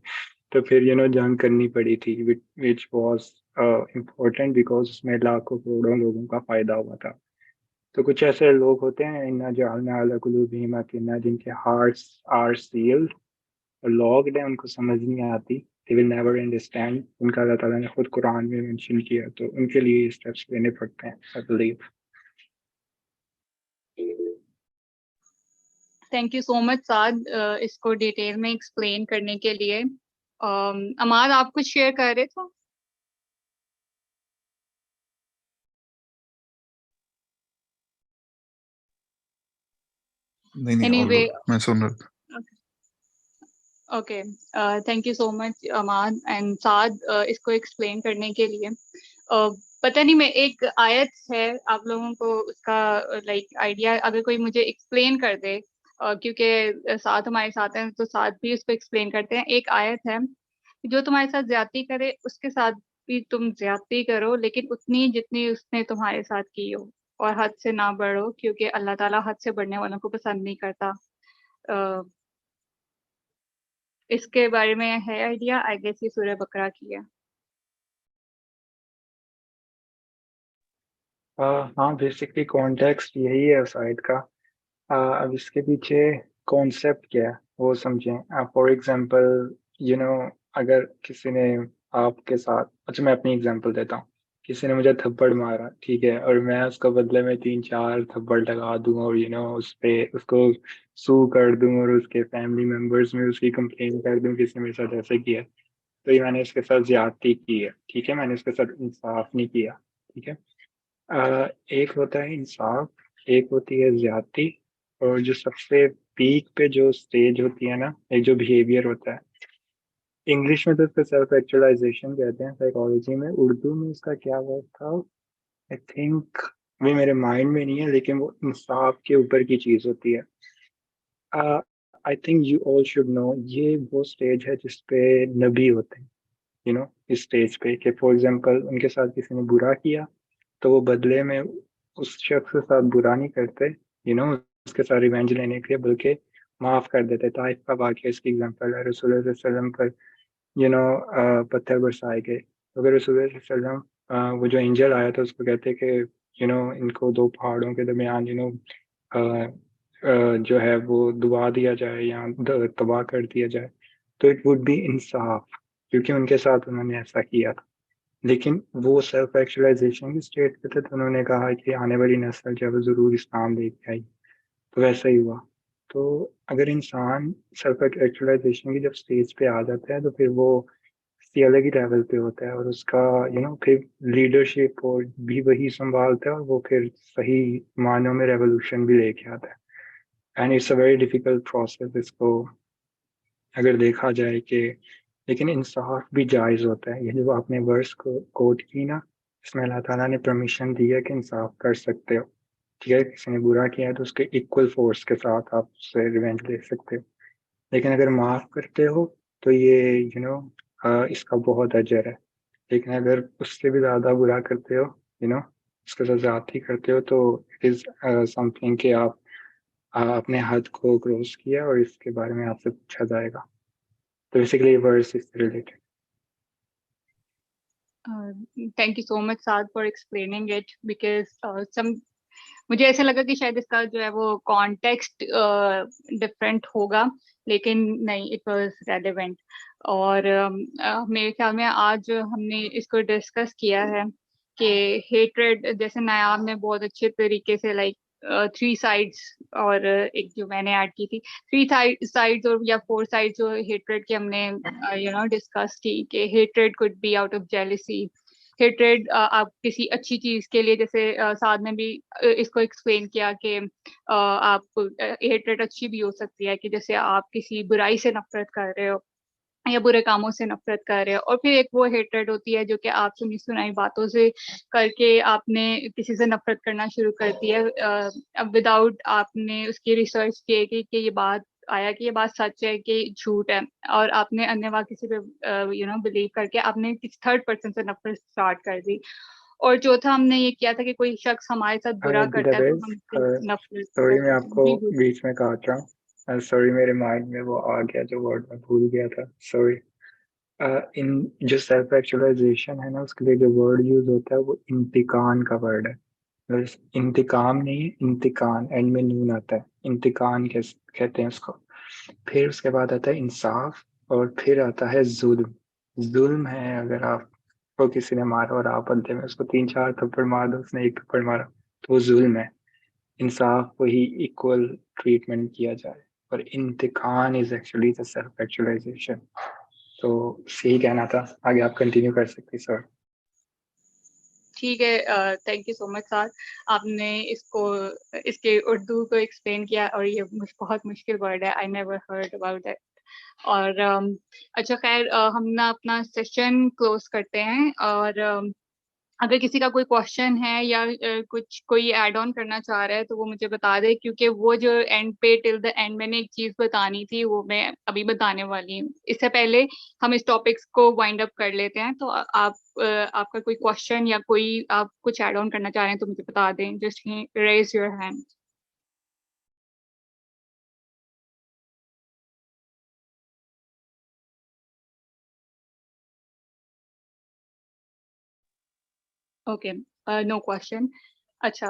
तो फिर जंग करनी पड़ी थी, विच वाज इम्पोर्टेंट बिकॉज उसमें लाखों करोड़ों लोगों का फायदा हुआ था। तो कुछ ऐसे लोग होते हैं, इन्ना जअलना अला कुलूबिहिम अकिन्ना, जिनके हार्ट्स आर सील्ड और लॉक्ड है, उनको समझ नहीं आती, दे विल नेवर अंडरस्टैंड। उनका अल्लाह ताला ने खुद कुरान में मेंशन किया, तो उनके लिए ये स्टेप्स लेने पड़ते हैं, I believe. Thank you so much Saad इसको डिटेल में एक्सप्लेन करने के लिए। अमाद, आप कुछ शेयर कर रहे थे? नहीं all Anyway, good, मैं सुन रहा था। Okay, thank you so much Amad and Saad इसको एक्सप्लेन करने के लिए। पता नहीं, मैं एक आयत है, आप लोगों को उसका लाइक आइडिया अगर कोई मुझे एक्सप्लेन कर दे, क्योंकि साथ हमारे साथ हैं तो साथ भी उसको एक्सप्लेन करते हैं। एक आयत है, जो तुम्हारे साथ ज्यादती करे उसके साथ भी तुम ज्यादती करो, लेकिन उतनी जितनी उसने तुम्हारे साथ की हो, और हद से ना बढ़ो, क्योंकि अल्लाह ताला हद से बढ़ने वालों को पसंद नहीं करता। इसके बारे में है आइडिया? आई गेस ये सूरह बकरा की है। हाँ, बेसिकली कॉन्टेक्स्ट यही है उस आयत का। अब इसके पीछे कॉन्सेप्ट क्या है वो समझें। फॉर एग्जांपल अगर किसी ने आपके साथ, अच्छा मैं अपनी एग्जांपल देता हूँ, किसी ने मुझे थप्पड़ मारा, ठीक है, और मैं उसको बदले में 3-4 थप्पड़ लगा दूं और उस पे उसको सू कर दूं और उसके फैमिली मेंबर्स में उसकी कंप्लेन कर दूं कि इसने मेरे साथ ऐसे किया, तो ये मैंने इसके साथ ज्यादती की है, ठीक है, मैंने इसके साथ इंसाफ नहीं किया, ठीक है। एक होता है इंसाफ, एक होती है ज्यादती, और जो सबसे पीक पे जो स्टेज होती है ना, एक जो बिहेवियर होता है, इंग्लिश में तो इसको सेल्फ एक्चुअलाइजेशन कहते हैं, साइकोलॉजी में। उर्दू में इसका क्या वर्ड था, आई थिंक भी मेरे माइंड में नहीं है, लेकिन वो इंसाफ के ऊपर की चीज होती है। I think you all should know, ये वो स्टेज है जिसपे नबी होते हैं, इस स्टेज पे, कि फॉर एग्जांपल उनके साथ किसी ने बुरा किया, तो वो बदले में उस शख्स के साथ बुरा नहीं करते, उसके साथ रिवेंज लेने के लिए, बल्कि माफ कर देते। ताइफ का वाकया इसकी एग्जांपल है। रसूल सल्लल्लाहु अलैहि वसल्लम पर पत्थर बरसाए गए, तो अगर रसूल सल्लल्लाहु अलैहि वसल्लम वो जो एंजल आया था उसको कहते कि इनको दो पहाड़ों के दरमियान जो है वो दुआ दिया जाए या तबाह कर दिया जाए, तो इट वुड बी इंसाफ, क्योंकि उनके साथ उन्होंने ऐसा किया था। लेकिन वो सेल्फ एक्चुअलाइजेशन की स्टेट पे थे, तो उन्होंने कहा कि आने वाली नस्ल जो है वो जरूर इस्लाम लेके आई, तो वैसा ही हुआ। तो अगर इंसान सेल्फ एक्चुअलाइजेशन की जब स्टेज पे आ जाता है, तो फिर वो किसी अलग ही लेवल पे होता है, और उसका फिर लीडरशिप और भी वही संभालता है, और वो फिर सही मानों में रेवोल्यूशन भी लेके आता है। And it's a very difficult process इसको अगर देखा जाए कि, लेकिन इंसाफ भी जायज़ होता है। ये जो आपने वर्स को कोट की ना, इसमें अल्लाह ताला ने परमिशन दी है कि इंसाफ कर सकते हो, ठीक है। किसी ने बुरा किया है तो उसके इक्वल फोर्स के साथ आप उससे रिवेंज ले सकते हो, लेकिन अगर माफ़ करते हो तो ये इसका बहुत अजर है। लेकिन अगर उससे भी ज़्यादा बुरा करते हो, उसके साथ ज़्यादती करते हो, तो इट इज़ समथिंग कि आप अपने हद को क्रॉस किया और इसके बारे में आपसे पूछा जाएगा। तो basically verse is related. Thank you so much Saad for explaining it, because some मुझे ऐसा लगा कि शायद इसका जो है वो कॉन्टेक्स्ट डिफरेंट होगा, लेकिन नहीं, इट वाज रेलेवेंट। और मेरे ख्याल में आज हमने इसको डिस्कस किया है कि हेट्रेड, जैसे नायाब ने बहुत अच्छे तरीके से लाइक 3 साइड्स, और एक जो मैंने ऐड की थी 3 साइड्स और या 4 साइड्स जो हेट्रेड के हमने डिस्कस की, कि hatred could be out of jealousy. Hatred आप किसी अच्छी चीज के लिए, जैसे साद ने भी इसको एक्सप्लेन किया कि आप हेट्रेड अच्छी भी हो सकती है, कि जैसे आप किसी बुराई से नफरत कर रहे हो या बुरे कामों से नफरत कर रहे हो। और फिर एक वो हेट्रेड होती है जो कि आप सुनी सुनाई बातों से करके आपने किसी से नफरत करना शुरू कर दी है, विदाउट आपने उसकी रिसर्च किए कि ये बात आया कि ये बात सच है कि झूठ है, और आपने अन्यथा किसी पे बिलीव करके आपने किसी थर्ड पर्सन से नफरत स्टार्ट कर दी। और चौथा हमने ये किया था कि कोई शख्स हमारे साथ बुरा करता है तो हम उससे नफरत सॉरी मैं करते आपको हैं। जी बीच में काट रहा हूँ, सॉरी मेरे माइंड में वो आ गया जो वर्ड मैं भूल गया था, सॉरी। इन जो सेल्फ एक्चुअलाइजेशन है ना, उसके लिए जो वर्ड यूज होता है वो इंतकान का वर्ड है। बस इंतकाम नहीं है, इंतकान, एंड में नून आता है, इंतकान कहते हैं उसको। फिर उसके बाद आता है इंसाफ, और फिर आता है जुल्म। जुल्म है अगर आपको किसी ने मारा और आप बदले में उसको 3-4 थप्पड़ मार दो, उसने 1 थप्पड़ मारा, तो वो जुल्म है। इंसाफ वही इक्वल ट्रीटमेंट किया जाए, और इंतकाम is actually the self actualization. तो सही कहना था, आगे आप कंटिन्यू कर सकते सर। ठीक है, thank you so much sir, आपने इसके उर्दू को एक्सप्लेन किया, और ये बहुत मुश्किल वर्ड है, I never heard about that. और अच्छा खैर, हम ना अपना सेशन क्लोज करते हैं, और अगर किसी का कोई क्वेश्चन है या कोई ऐड ऑन करना चाह रहा है तो वो मुझे बता दे, क्योंकि वो जो एंड पे टिल द एंड मैंने एक चीज बतानी थी वो मैं अभी बताने वाली हूँ। इससे पहले हम इस टॉपिक्स को वाइंड अप कर लेते हैं, तो आपका कोई क्वेश्चन या कोई आप कुछ ऐड ऑन करना चाह रहे हैं तो मुझे बता दें, just raise your hand. Okay, no question. अच्छा,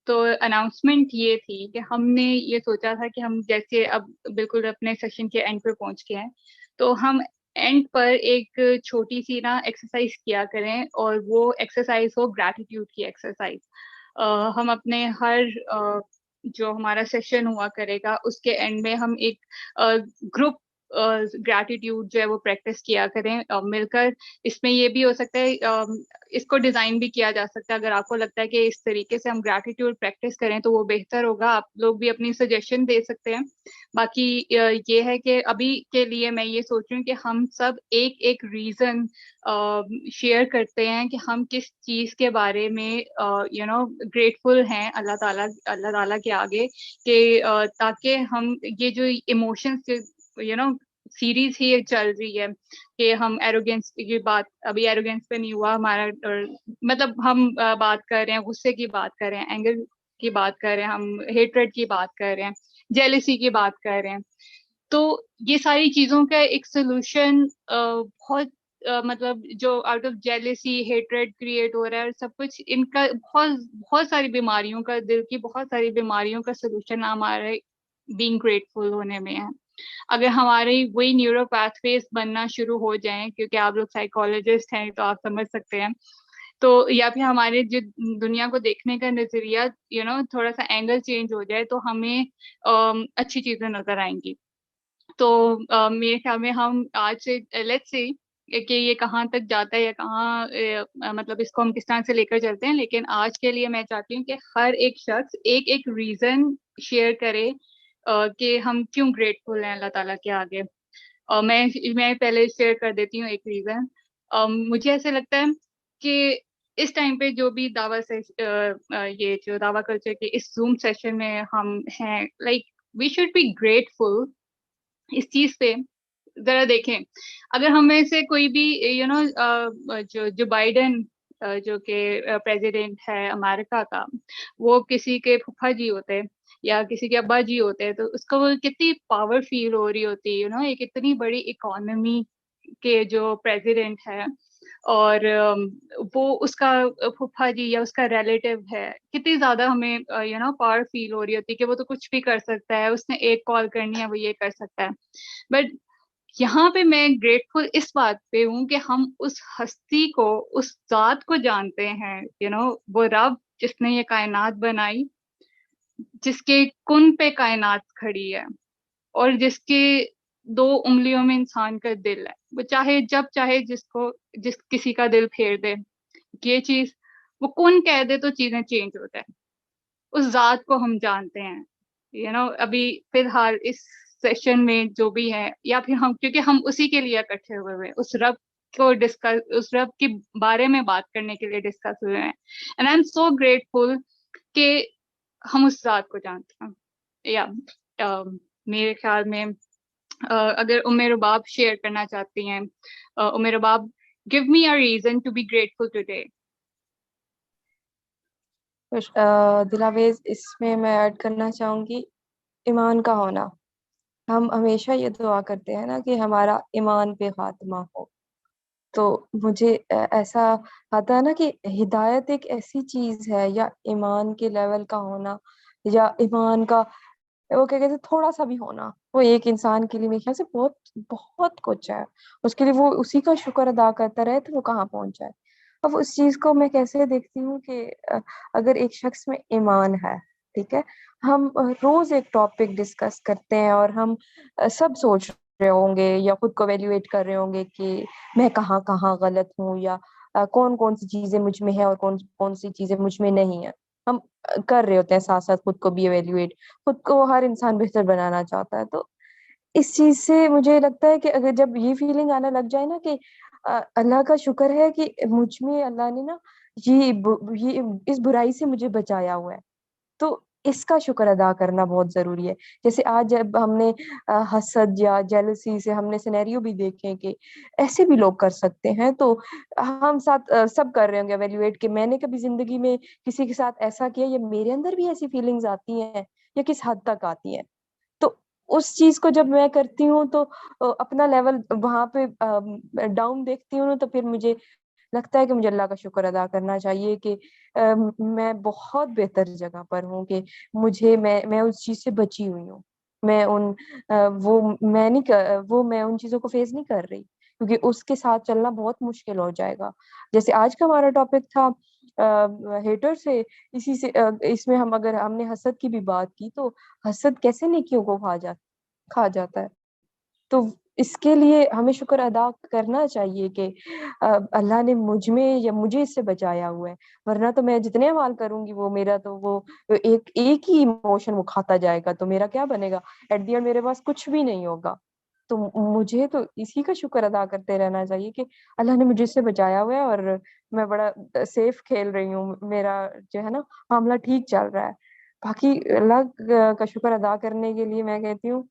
तो अनाउंसमेंट ये थी कि हमने ये सोचा था कि हम जैसे अब बिल्कुल अपने सेशन के एंड पे पहुंच गए हैं, तो हम एंड पर एक छोटी सी ना एक्सरसाइज किया करें, और वो एक्सरसाइज हो ग्रैटिट्यूड की एक्सरसाइज। हम अपने हर जो हमारा सेशन हुआ करेगा उसके एंड में हम एक ग्रुप ग्रैटिट्यूड जो है वो प्रैक्टिस किया करें मिलकर। इसमें ये भी हो सकता है, इसको डिजाइन भी किया जा सकता है, अगर आपको लगता है कि इस तरीके से हम ग्रैटिट्यूड प्रैक्टिस करें तो वो बेहतर होगा, आप लोग भी अपनी सजेशन दे सकते हैं। बाकी ये है कि अभी के लिए मैं ये सोच रही हूँ कि हम सब एक एक रीजन शेयर करते हैं कि हम किस चीज के बारे में ग्रेटफुल हैं अल्लाह ताला के आगे, कि ताकि हम ये जो इमोशंस सीरीज ही एक चल रही है कि हम एरोगेंस की बात, अभी एरोगेंस पे नहीं हुआ हमारा, मतलब हम बात कर रहे हैं, गुस्से की बात कर रहे हैं, एंगर की बात कर रहे हैं, हम हेट्रेड की बात कर रहे हैं, जेलसी की बात कर रहे हैं। तो ये सारी चीजों का एक सोल्यूशन बहुत मतलब जो out of jealousy hatred create हो रहा है और सब कुछ, इनका बहुत बहुत सारी बीमारियों का, दिल की बहुत सारी बीमारियों का सोल्यूशन हमारे बीइंग ग्रेटफुल होने में है। अगर हमारे वही न्यूरो पाथवेज बनना शुरू हो जाएं, क्योंकि आप लोग साइकोलॉजिस्ट हैं तो आप समझ सकते हैं, तो या फिर हमारे जो दुनिया को देखने का नजरिया थोड़ा सा एंगल चेंज हो जाए, तो हमें अच्छी चीजें नजर आएंगी। तो मेरे ख्याल में हम आज से लेट्स सी कि ये कहाँ तक जाता है या कहाँ मतलब इसको हम किस तरह से लेकर चलते हैं, लेकिन आज के लिए मैं चाहती हूँ कि हर एक शख्स एक एक रीजन शेयर करे कि हम क्यों ग्रेटफुल हैं अल्लाह ताला के आगे। मैं पहले शेयर कर देती हूँ एक रीजन। मुझे ऐसे लगता है कि इस टाइम पे जो भी दावा से ये जो दावा कल्चर के इस जूम सेशन में हम हैं, like we should be grateful इस चीज पे। जरा देखें, अगर हमें से कोई भी जो बाइडेन जो कि प्रेसिडेंट है अमेरिका का, वो किसी के फूफा जी होते या किसी के अब्बा जी होते, तो उसको वो कितनी पावर फील हो रही होती, एक इतनी बड़ी इकोनॉमी के जो प्रेसिडेंट है, और वो उसका फूफा जी या उसका रिलेटिव है, कितनी ज्यादा हमें पावर फील हो रही होती कि वो तो कुछ भी कर सकता है, उसने एक कॉल करनी है वो ये कर सकता है। बट यहाँ पे मैं ग्रेटफुल इस बात पे हूँ कि हम उस हस्ती को, उस जात को जानते हैं, वो रब जिसने ये कायनात बनाई, जिसके कुन पे कायनात खड़ी है, और जिसके 2 उंगलियों में इंसान का दिल है, वो चाहे जब चाहे जिस किसी का दिल फेर दे। ये चीज वो कौन कह दे तो चीजें चेंज हो जाए, उस जात को हम जानते हैं। अभी फिलहाल इस सेशन में जो भी है, या फिर हम, क्योंकि हम उसी के लिए इकट्ठे हुए हैं, उस रब को डिस्कस, उस रब के बारे में बात करने के लिए डिस्कस हुए हैं, and I am so grateful कि हम उस जात को जानते हैं। या मेरे ख्याल में अगर उमेर रुबाब शेयर करना चाहती हैं, Umer Rubab, give me a reason to be grateful today. Dilawez, इसमें मैं ऐड करना चाहूंगी ईमान का होना। हम हमेशा ये दुआ करते हैं ना कि हमारा ईमान पे खात्मा हो, तो मुझे ऐसा आता है ना कि हिदायत एक ऐसी चीज है, या ईमान के लेवल का होना, या ईमान का वो क्या कहते हैं थोड़ा सा भी होना, वो एक इंसान के लिए मेरे ख्याल से बहुत बहुत कुछ है। उसके लिए वो उसी का शुक्र अदा करता रहे तो वो कहाँ पहुंच जाए। अब उस चीज को मैं कैसे देखती हूँ कि अगर एक शख्स में ईमान है, ठीक है, हम रोज एक टॉपिक डिस्कस करते हैं और हम सब सोच रहे होंगे या खुद को एवेल्युएट कर रहे होंगे कि मैं कहाँ कहाँ गलत हूँ, या कौन कौन सी चीजें मुझ में है और कौन कौन सी चीजें मुझ में नहीं है। हम कर रहे होते हैं साथ साथ खुद को भी एवेल्युएट, खुद को हर इंसान बेहतर बनाना चाहता है। तो इस चीज से मुझे लगता है कि अगर जब ये फीलिंग आने लग जाए ना कि अल्लाह का शुक्र है कि मुझ में अल्लाह ने ना ये इस बुराई से मुझे बचाया हुआ है, तो इसका शुक्र अदा करना बहुत जरूरी है। जैसे आज जब हमने हसद या जेलसी से हमने सिनेरियो भी देखे कि ऐसे भी लोग कर सकते हैं, तो हम साथ सब कर रहे होंगे एवेल्युएट कि मैंने कभी जिंदगी में किसी के साथ ऐसा किया, या मेरे अंदर भी ऐसी फीलिंग्स आती हैं, या किस हद तक आती हैं। तो उस चीज को जब मैं करती हूँ तो अपना लेवल वहां पे डाउन देखती हूँ ना, तो फिर मुझे लगता है कि मुझे अल्लाह का शुक्र अदा करना चाहिए कि मैं बहुत बेहतर जगह पर हूँ, कि मुझे मैं उस चीज से बची हुई हूँ। मैं उन वो मैं नहीं कर, वो मैं उन चीजों को फेस नहीं कर रही, क्योंकि उसके साथ चलना बहुत मुश्किल हो जाएगा। जैसे आज का हमारा टॉपिक था हेटर से, इसी से इसमें हम अगर हमने हसद की भी बात की, तो हसद कैसे नेकियों को खा जाता है। तो इसके लिए हमें शुक्र अदा करना चाहिए कि अल्लाह ने मुझ में या मुझे इससे बचाया हुआ है। वरना तो मैं जितने अमाल करूंगी वो मेरा तो वो एक एक ही इमोशन वो खाता जाएगा, तो मेरा क्या बनेगा, एट द एंड मेरे पास कुछ भी नहीं होगा। तो मुझे तो इसी का शुक्र अदा करते रहना चाहिए कि अल्लाह ने मुझे इससे बचाया हुआ है, और मैं बड़ा सेफ खेल रही हूँ, मेरा जो है ना मामला ठीक चल रहा है। बाकी अल्लाह का शुक्र अदा करने के लिए मैं कहती हूँ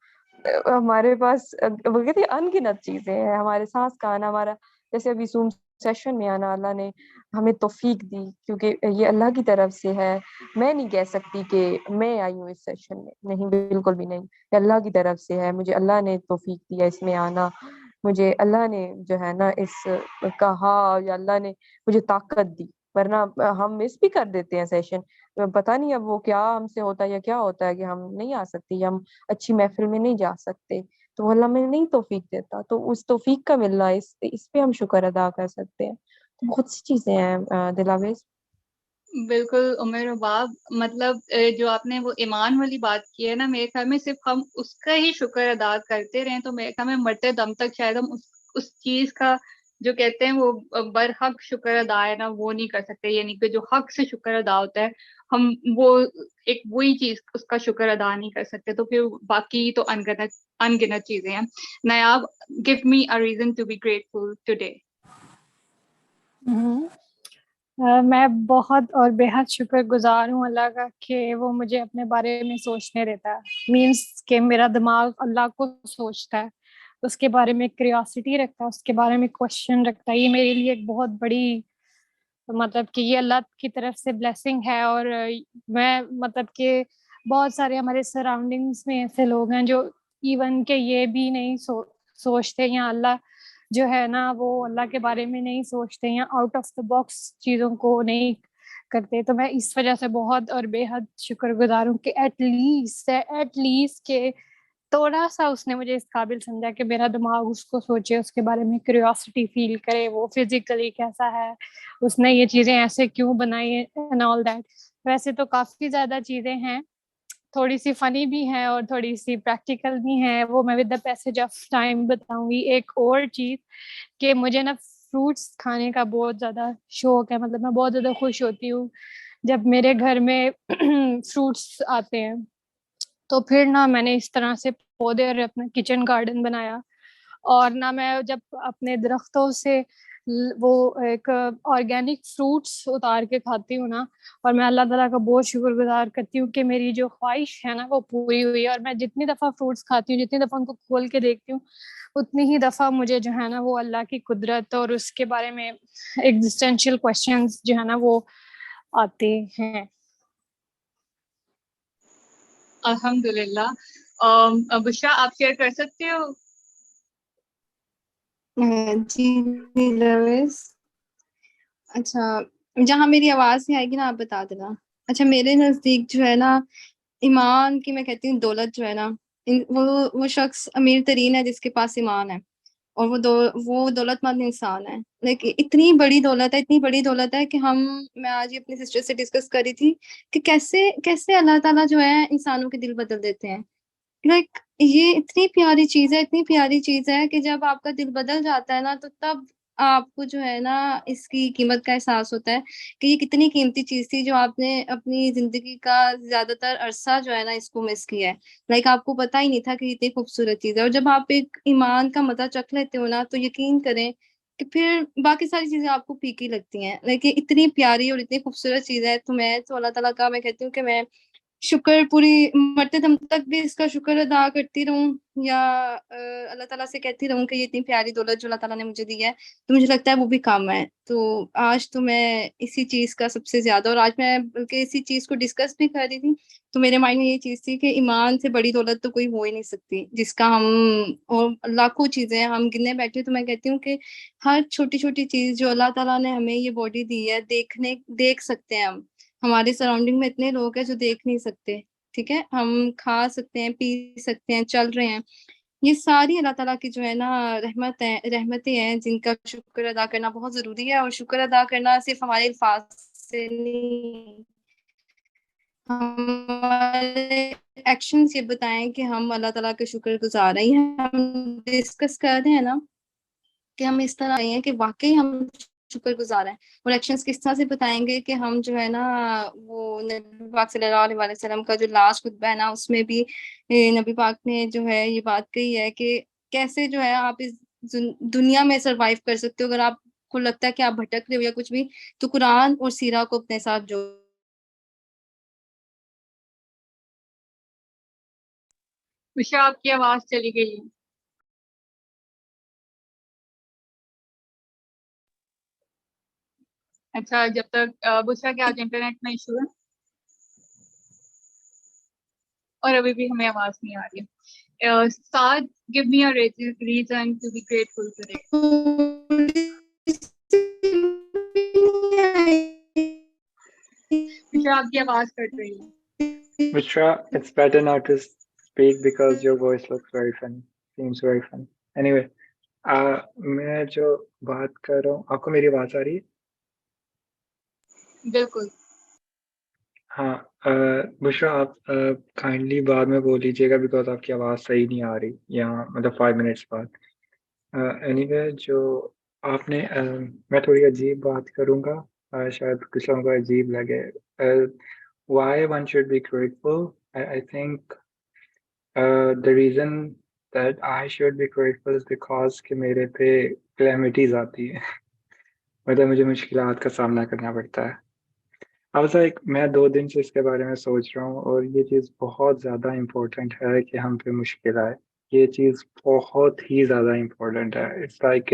हमारे पास वो कहते हैं अनगिनत चीजें हैं। हमारे सांस का आना, हमारा जैसे अभी जूम सेशन में आना, अल्लाह ने हमें तौफीक दी, क्योंकि ये अल्लाह की तरफ से है। मैं नहीं कह सकती कि मैं आई हूँ इस सेशन में, नहीं, बिल्कुल भी नहीं। ये अल्लाह की तरफ से है, मुझे अल्लाह ने तौफीक दिया इसमें आना, मुझे अल्लाह ने जो है ना इस कहा, या अल्लाह ने मुझे ताकत दी। वरना हम मिस भी कर देते हैं सेशन, पता नहीं अब वो क्या हमसे होता है या क्या होता है कि हम नहीं आ सकते, या हम अच्छी महफिल में नहीं जा सकते, तो वो अल्लाह में नहीं तौफीक देता। तो उस तौफीक का मिलना, इस पे हम शुक्र अदा कर सकते हैं। तो बहुत सी चीजें हैं दिलावेज। बिल्कुल उमर बाब, मतलब जो आपने वो ईमान वाली बात की है ना, मेरे ख्याल में सिर्फ हम उसका ही शुक्र अदा करते रहें तो मेरे ख्याल में मरते दम तक शायद हम उस चीज का जो कहते हैं वो बरहक शुक्र अदा है ना, वो नहीं कर सकते। यानी कि जो हक से शुक्र अदा होता है, हम वो एक वही चीज उसका शुक्र अदा नहीं कर सकते, तो फिर बाकी तो अनगिनत अनगिनत चीजें हैं। Nayab, give me a reason to be grateful today. मैं बहुत और बेहद शुक्रगुजार हूँ अल्लाह का कि वो मुझे अपने बारे में सोचने देता है। मीन्स कि मेरा दिमाग अल्लाह को सोचता है, उसके बारे में क्यूरियोसिटी रखता है, उसके बारे में क्वेश्चन रखता है। ये मेरे लिए एक बहुत बड़ी, मतलब कि ये अल्लाह की तरफ से ब्लेसिंग है। और मैं मतलब कि बहुत सारे हमारे सराउंडिंग्स में ऐसे लोग हैं जो इवन के ये भी नहीं सोचते, या अल्लाह जो है ना वो अल्लाह के बारे में नहीं सोचते, या आउट ऑफ द बॉक्स चीज़ों को नहीं करते। तो मैं इस वजह से बहुत और बेहद शुक्रगुजार हूँ कि एटलीस्ट के थोड़ा सा उसने मुझे इस काबिल समझा कि मेरा दिमाग उसको सोचे, उसके बारे में क्यूरियोसिटी फील करे, वो फिजिकली कैसा है, उसने ये चीजें ऐसे क्यों बनाई एंड ऑल दैट। वैसे तो काफी ज्यादा चीजें हैं, थोड़ी सी फनी भी है और थोड़ी सी प्रैक्टिकल भी है, वो मैं with the passage of time बताऊंगी। एक और चीज कि मुझे ना फ्रूट्स खाने का बहुत ज्यादा शौक है, मतलब मैं बहुत ज्यादा खुश होती हूँ जब मेरे घर में फ्रूट्स आते हैं। तो फिर ना मैंने इस तरह से पौधे और अपना किचन गार्डन बनाया, और ना मैं जब अपने दरख्तों से वो एक ऑर्गेनिक फ्रूट्स उतार के खाती हूँ ना, और मैं अल्लाह ताला का बहुत शुक्रगुजार करती हूँ कि मेरी जो ख्वाहिश है ना वो पूरी हुई है। और मैं जितनी दफ़ा फ्रूट्स खाती हूँ, जितनी दफ़ा उनको खोल के देखती हूँ, उतनी ही दफ़ा मुझे जो है ना वो अल्लाह की कुदरत और उसके बारे में एग्जिस्टेंशियल क्वेश्चंस जो है ना वो आते हैं। अल्हम्दुलिल्लाह। बुशरा, आप शेयर कर सकते हो? जी नीलवेश। अच्छा, जहाँ मेरी आवाज़ नहीं आएगी ना आप बता देना। अच्छा, मेरे नज़दीक जो है ना ईमान की मैं कहती हूँ दौलत जो है ना वो शख्स अमीर तरीन है जिसके पास ईमान है और वो दौलतमंद इंसान है। लाइक इतनी बड़ी दौलत है कि मैं आज ही अपनी सिस्टर से डिस्कस कर रही थी कि कैसे कैसे अल्लाह ताला जो है इंसानों के दिल बदल देते हैं। लाइक ये इतनी प्यारी चीज़ है कि जब आपका दिल बदल जाता है ना तो तब आपको जो है ना इसकी कीमत का एहसास होता है कि ये कितनी कीमती चीज़ थी जो आपने अपनी ज़िंदगी का ज़्यादातर अरसा जो है ना इसको मिस किया है। लाइक आपको पता ही नहीं था कि इतनी खूबसूरत चीज़ है और जब आप एक ईमान का मज़ा चख लेते हो ना तो यकीन करें कि फिर बाकी सारी चीज़ें आपको फीकी लगती हैं। लाइक ये इतनी प्यारी और इतनी खूबसूरत चीज़ है तो मैं तो अल्लाह ताला का मैं कहती हूँ कि मैं शुक्र पूरी मरते दम तक भी इसका शुक्र अदा करती रहूँ या अल्लाह ताला से कहती रहूँ कि ये इतनी प्यारी दौलत जो अल्लाह ताला ने मुझे दी है, तो मुझे लगता है वो भी कम है। तो आज तो मैं इसी चीज़ का सबसे ज़्यादा और आज मैं बल्कि इसी चीज़ को डिस्कस भी कर रही थी, तो मेरे माइंड में ये चीज़ थी कि ईमान से बड़ी दौलत तो कोई हो ही नहीं सकती, जिसका हम और लाखों चीज़ें हम गिनने बैठे तो मैं कहती हूँ कि हर छोटी-छोटी चीज़ जो अल्लाह ताला ने हमें ये बॉडी दी है, देख सकते हैं हम। हमारे सराउंडिंग में इतने लोग हैं जो देख नहीं सकते, ठीक है? हम खा सकते हैं, पी सकते हैं, चल रहे हैं। ये सारी अल्लाह ताला की जो है ना रहमतें हैं जिनका शुक्र अदा करना बहुत ज़रूरी है और शुक्र अदा करना सिर्फ़ हमारे अल्फ़ाज़ से नहीं, हमारे एक्शन्स ये बताएँ कि हम अल्लाह ताला के शुक्रगुज़ार हैं। ये हम डिस्कस कर रहे हैं ना कि हम इस तरह हैं कि वाक़ई हम शुक्रगुज़ार हैं और एक्शंस किस तरह से बताएँगे कि हम जो है ना वो नबी पाक सल्लल्लाहु अलैहि वसल्लम का जो लास्ट खुतबा है ना उसमें भी नबी पाक ने जो है ये बात कही है कि कैसे जो है आप इस दुनिया में सर्वाइव कर सकते हो अगर आपको लगता है कि आप भटक रहे हो या कुछ भी, तो कुरान और सीरा को अपने साथ जोड़ो। उषा, आपकी आवाज़ चली गई है। अच्छा, जब तक बुशरा के आज इंटरनेट में इशू है और अभी भी हमें आवाज़ नहीं आ रही है। Saad, give me a reason to be grateful today. Bushra, आपकी आवाज़ कट रही है। Mishra, it's better not to speak because your voice looks very funny. Seems very funny. Anyway, मैं जो बात कर रहा हूँ, आपको मेरी आवाज़ आ रही है? बिल्कुल। हाँ, बुशरा आप काइंडली बाद में बोल लीजिएगा बिकॉज़ आपकी आवाज़ सही नहीं आ रही यहाँ मतलब 5 मिनट्स बाद। एनीवे जो आपने मैं थोड़ी अजीब बात करूँगा, शायद कुछ लोगों को अजीब लगे। Why one should be grateful? I think the reason that I should be grateful is because कि मेरे पे calamities आती है मतलब मुझे मुश्किलात का सामना करना पड़ता है। I was like मैं 2 दिन से इसके बारे में सोच रहा हूँ और ये चीज़ बहुत ज़्यादा इम्पोर्टेंट है कि हम पे मुश्किल आए। ये चीज़ बहुत ही ज़्यादा इम्पोर्टेंट है। It's like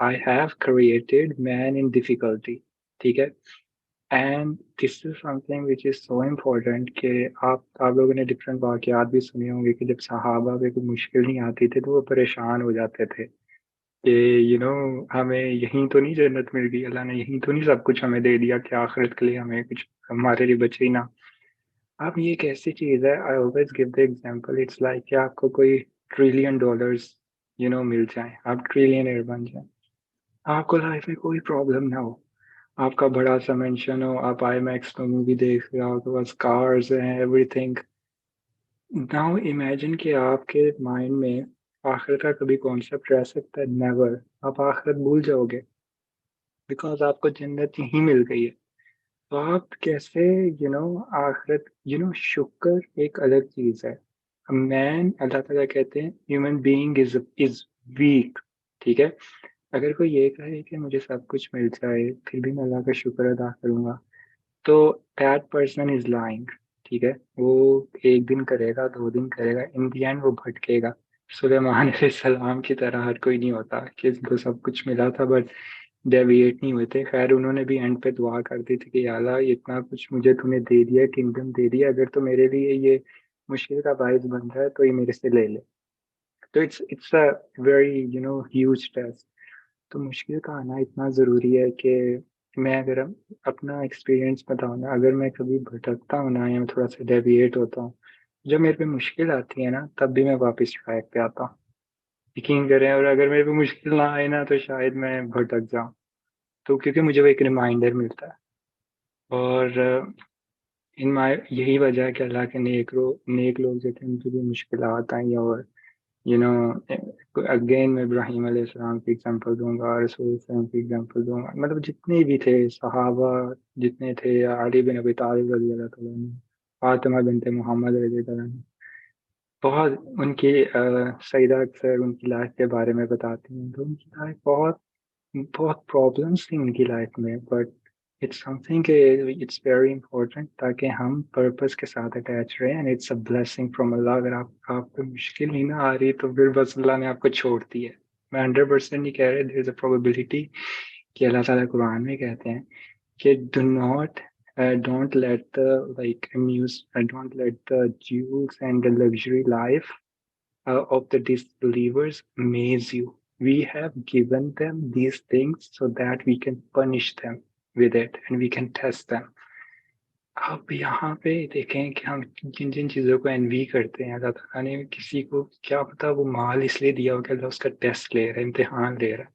I have created man in difficulty. ठीक है? And this is something which is so important कि आप लोगों ने डिफरेंट वाक़यात भी सुने होंगे कि जब सहाबा पे कोई मुश्किल नहीं आती थी तो वो परेशान हो जाते थे कि हमें यहीं तो नहीं जन्नत मिल गई, अल्लाह ने यहीं तो नहीं सब कुछ हमें दे दिया कि आखिरत के लिए हमें कुछ हमारे लिए बचे ही ना। अब ये एक ऐसी चीज़ है, I always give the example, it's like कि आपको कोई ट्रिलियन डॉलर्स मिल जाए, आप ट्रिलियनर बन जाए, आपको लाइफ में कोई प्रॉब्लम ना हो, आपका बड़ा सा मेंशन हो, आप आईमैक्स में मूवी देख रहे हो, आपके पास कार्स हैं, एवरीथिंग। नाउ इमेजिन कि आपके माइंड में आखिरत का कभी कॉन्सेप्ट रह सकता है? नेवर। आप आखिरत भूल जाओगे बिकॉज आपको जन्नत यहीं मिल गई है। तो आप कैसे आखिरत शुक्र एक अलग चीज है। मैन, अल्लाह ताला कहते हैं ह्यूमन बीइंग इज वीक। ठीक है, अगर कोई ये कहे कि मुझे सब कुछ मिल जाए फिर भी मैं अल्लाह का शुक्र अदा करूंगा तो दैट पर्सन इज लाइंग। ठीक है, वो एक दिन करेगा, 2 दिन करेगा, इन दी एंड वो भटकेगा। सुलेमान सलाम की तरह हर कोई नहीं होता कि उनको सब कुछ मिला था बट डेविएट नहीं हुए थे। खैर उन्होंने भी एंड पे दुआ कर दी थी कि या अल्लाह इतना कुछ मुझे तूने दे दिया, किंगडम दे दिया, अगर तो मेरे लिए ये मुश्किल का बाइस बन रहा है तो ये मेरे से ले ले। तो it's a very huge test. तो मुश्किल का आना इतना ज़रूरी है कि मैं अगर अपना एक्सपीरियंस बताऊँ ना, अगर मैं कभी भटकता हूँ ना या मैं थोड़ा सा डेविएट होता हूँ, जब मेरे पे मुश्किल आती है ना तब भी मैं वापस ट्रैक पे आता हूँ, यकीन करें। और अगर मेरे पे मुश्किल ना आए ना तो शायद मैं भटक जाऊँ, तो क्योंकि मुझे वो एक रिमाइंडर मिलता है। और इन माय यही वजह है कि अल्लाह के नेक लोग जो थे उनकी भी मुश्किलात आई। और यू नो अगेन मैं इब्राहीम अलैहिस्सलाम की एग्जांपल दूंगा, रसूल सल्लल्लाहु अलैहि वसल्लम की एग्जांपल दूंगा, मतलब जितने भी थे सहाबा, जितने थे, अली बिन अबी तालिब रज़ी अल्लाह तआला अन्हु, फातिमा बिनते मोहम्मद रज़ी अल्लाह अन्हा, बहुत उनकी सईदा अक्सर उनकी लाइफ के बारे में बताती हैं। तो उनकी लाइफ बहुत बहुत प्रॉब्लम्स थी उनकी लाइफ में, बट इट्स समथिंग के इट्स वेरी इंपॉर्टेंट ताकि हम पर्पस के साथ अटैच रहें, and it's a blessing from अल्लाह। अगर आपको मुश्किल नहीं ना आ रही तो फिर बस अल्लाह ने आपको छोड़ दी है। मैं 100% नहीं कह रहा, देयर इज अ प्रोबेबिलिटी कि अल्लाह ताला कुरान में कहते हैं कि don't let the don't let the jewels and the luxury life of the disbelievers maze you. We have given them these things so that we can punish them with it and we can test them. आप यहाँ पे देखें कि हम जिन जिन चीज़ों को N V करते हैं, अल्लाह ताला ने किसी को क्या पता वो माल इसलिए दिया हो कि अल्लाह उसका टेस्ट ले रहा है, इम्तिहान ले रहा है।